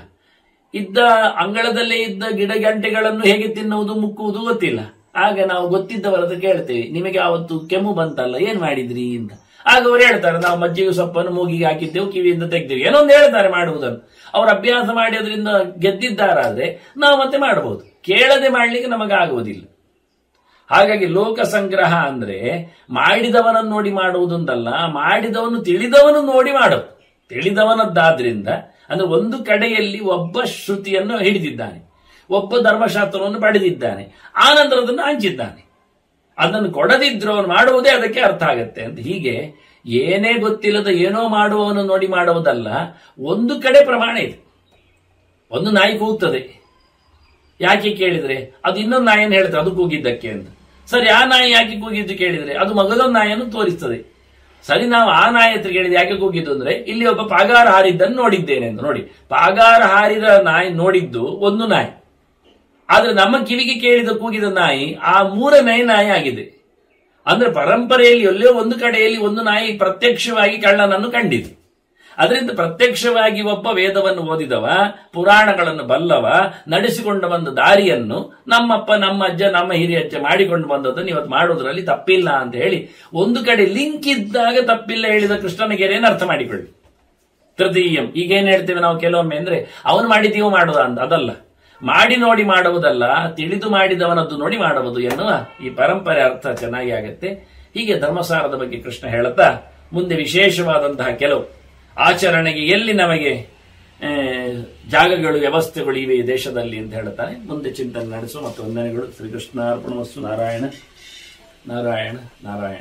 ಅಂಗಳದಲ್ಲೇ ಇದ್ದ ಗಿಡ ಗಂಟೆಗಳನ್ನು ಹೇಗೆ ತಿನ್ನುವುದು, ಮುಕ್ಕುವುದು ಗೊತ್ತಿಲ್ಲ. ಆಗ ನಾವು ಗೊತ್ತಿದ್ದವರದ್ದು ಕೇಳ್ತೇವೆ, ನಿಮಗೆ ಆವತ್ತು ಕೆಮ್ಮು ಬಂತಲ್ಲ, ಏನ್ ಮಾಡಿದ್ರಿ ಅಂತ. ಆಗ ಅವರು ಹೇಳ್ತಾರೆ, ನಾವು ಮಜ್ಜಿಗೆ ಸೊಪ್ಪನ್ನು ಮೂಗಿಗೆ ಹಾಕಿದ್ದೆವು, ಕಿವಿಯಿಂದ ತೆಗೆದೇವು, ಏನೊಂದು ಹೇಳ್ತಾರೆ ಮಾಡುವುದನ್ನು. ಅವರು ಅಭ್ಯಾಸ ಮಾಡಿ ಅದರಿಂದ ಗೆದ್ದಿದ್ದಾರಾದ್ರೆ ನಾವು ಮತ್ತೆ ಮಾಡಬಹುದು. ಕೇಳದೆ ಮಾಡ್ಲಿಕ್ಕೆ ನಮಗಾಗುವುದಿಲ್ಲ. ಹಾಗಾಗಿ ಲೋಕ ಸಂಗ್ರಹ ಅಂದ್ರೆ ಮಾಡಿದವನನ್ನು ನೋಡಿ ಮಾಡುವುದೊಂದಲ್ಲ, ಮಾಡಿದವನು ತಿಳಿದವನು ನೋಡಿ ಮಾಡೋದು. ತಿಳಿದವನದ್ದಾದ್ರಿಂದ ಅಂದ್ರೆ ಒಂದು ಕಡೆಯಲ್ಲಿ ಒಬ್ಬ ಶ್ರುತಿಯನ್ನು ಹಿಡಿದಿದ್ದಾನೆ, ಒಬ್ಬ ಧರ್ಮಶಾಸ್ತ್ರವನ್ನು ಪಡೆದಿದ್ದಾನೆ, ಆನಂತರ ಅದನ್ನು ಹಂಚಿದ್ದಾನೆ. ಅದನ್ನು ಕೊಡದಿದ್ರು ಅವನು ಮಾಡುವುದೇ ಅದಕ್ಕೆ ಅರ್ಥ ಆಗತ್ತೆ ಅಂತ. ಹೀಗೆ ಏನೇ ಗೊತ್ತಿಲ್ಲದ ಏನೋ ಮಾಡುವವನು ನೋಡಿ ಮಾಡುವುದಲ್ಲ. ಒಂದು ಕಡೆ ಪ್ರಮಾಣ ಇದೆ. ಒಂದು ನಾಯಿ ಕೂಗ್ತದೆ, ಯಾಕೆ ಕೇಳಿದ್ರೆ ಅದು ಇನ್ನೊಂದು ನಾಯಿಯನ್ನು ಹೇಳ್ತದೆ ಅದು ಕೂಗಿದ್ದಕ್ಕೆ ಅಂತ. ಸರಿ, ಆ ನಾಯಿ ಯಾಕೆ ಕೂಗಿದ್ದು ಕೇಳಿದ್ರೆ ಅದು ಮಗದೊಂದು ನಾಯಿಯನ್ನು ತೋರಿಸ್ತದೆ. ಸರಿ, ನಾವು ಆ ನಾಯಿ ಹತ್ರ ಕೇಳಿದ್ರೆ ಯಾಕೆ ಕೂಗಿದ್ದು ಅಂದ್ರೆ ಇಲ್ಲಿ ಒಬ್ಬ ಪಾಗಾರ ಹಾರಿದ್ದನ್ನು ನೋಡಿದ್ದೇನೆ ಅಂತ. ನೋಡಿ, ಪಾಗಾರ ಹಾರಿದ ನಾಯಿ ನೋಡಿದ್ದು ಒಂದು ನಾಯಿ, ಆದ್ರೆ ನಮ್ಮ ಕಿವಿಗೆ ಕೇಳಿದ ಕೂಗಿದ ನಾಯಿ ಆ ಮೂರನೇ ನಾಯಿ ಆಗಿದೆ. ಅಂದ್ರೆ ಪರಂಪರೆಯಲ್ಲಿ ಎಲ್ಲೋ ಒಂದು ಕಡೆಯಲ್ಲಿ ಒಂದು ನಾಯಿ ಪ್ರತ್ಯಕ್ಷವಾಗಿ ಕಳ್ಳನನ್ನು ಕಂಡಿದೆ. ಅದರಿಂದ ಪ್ರತ್ಯಕ್ಷವಾಗಿ ಒಬ್ಬ ವೇದವನ್ನು ಓದಿದವ, ಪುರಾಣಗಳನ್ನು ಬಲ್ಲವ, ನಡೆಸಿಕೊಂಡು ಬಂದ ದಾರಿಯನ್ನು ನಮ್ಮಪ್ಪ, ನಮ್ಮ ಅಜ್ಜ, ನಮ್ಮ ಹಿರಿಯಜ್ಜ ಮಾಡಿಕೊಂಡು ಬಂದದನ್ನು ಇವತ್ತು ಮಾಡೋದ್ರಲ್ಲಿ ತಪ್ಪಿಲ್ಲ ಅಂತ ಹೇಳಿ ಒಂದು ಕಡೆ ಲಿಂಕ್ ಇದ್ದಾಗ ತಪ್ಪಿಲ್ಲ ಹೇಳಿದ ಕೃಷ್ಣನ ಗೆರೆಯನ್ನು ಅರ್ಥ ಮಾಡಿಕೊಳ್ಳಿ. ತೃತೀಯಂ, ಈಗೇನ್ ಹೇಳ್ತೇವೆ ನಾವು ಕೆಲವೊಮ್ಮೆ ಅಂದ್ರೆ ಅವನು ಮಾಡಿದೀವೋ ಮಾಡುದ ಅಂತ. ಅದಲ್ಲ, ಮಾಡಿ ನೋಡಿ ಮಾಡುವುದಲ್ಲ, ತಿಳಿದು ಮಾಡಿದವನದ್ದು ನೋಡಿ ಮಾಡುವುದು ಎನ್ನುವ ಈ ಪರಂಪರೆ ಅರ್ಥ ಚೆನ್ನಾಗಿ ಆಗತ್ತೆ. ಹೀಗೆ ಧರ್ಮಸಾರದ ಬಗ್ಗೆ ಕೃಷ್ಣ ಹೇಳುತ್ತಾ ಮುಂದೆ ವಿಶೇಷವಾದಂತಹ ಕೆಲವು ಆಚರಣೆಗೆ ಎಲ್ಲಿ ನಮಗೆ ಜಾಗಗಳು, ವ್ಯವಸ್ಥೆಗಳು ಇವೆ ಈ ದೇಶದಲ್ಲಿ ಅಂತ ಹೇಳ್ತಾನೆ. ಮುಂದೆ ಚಿಂತನೆ ನಡೆಸುವ ಮತ್ತು ವಂದನೆಗಳು. ಶ್ರೀಕೃಷ್ಣಾರ್ಪಣಮಸ್ತು. ನಾರಾಯಣ ನಾರಾಯಣ ನಾರಾಯಣ.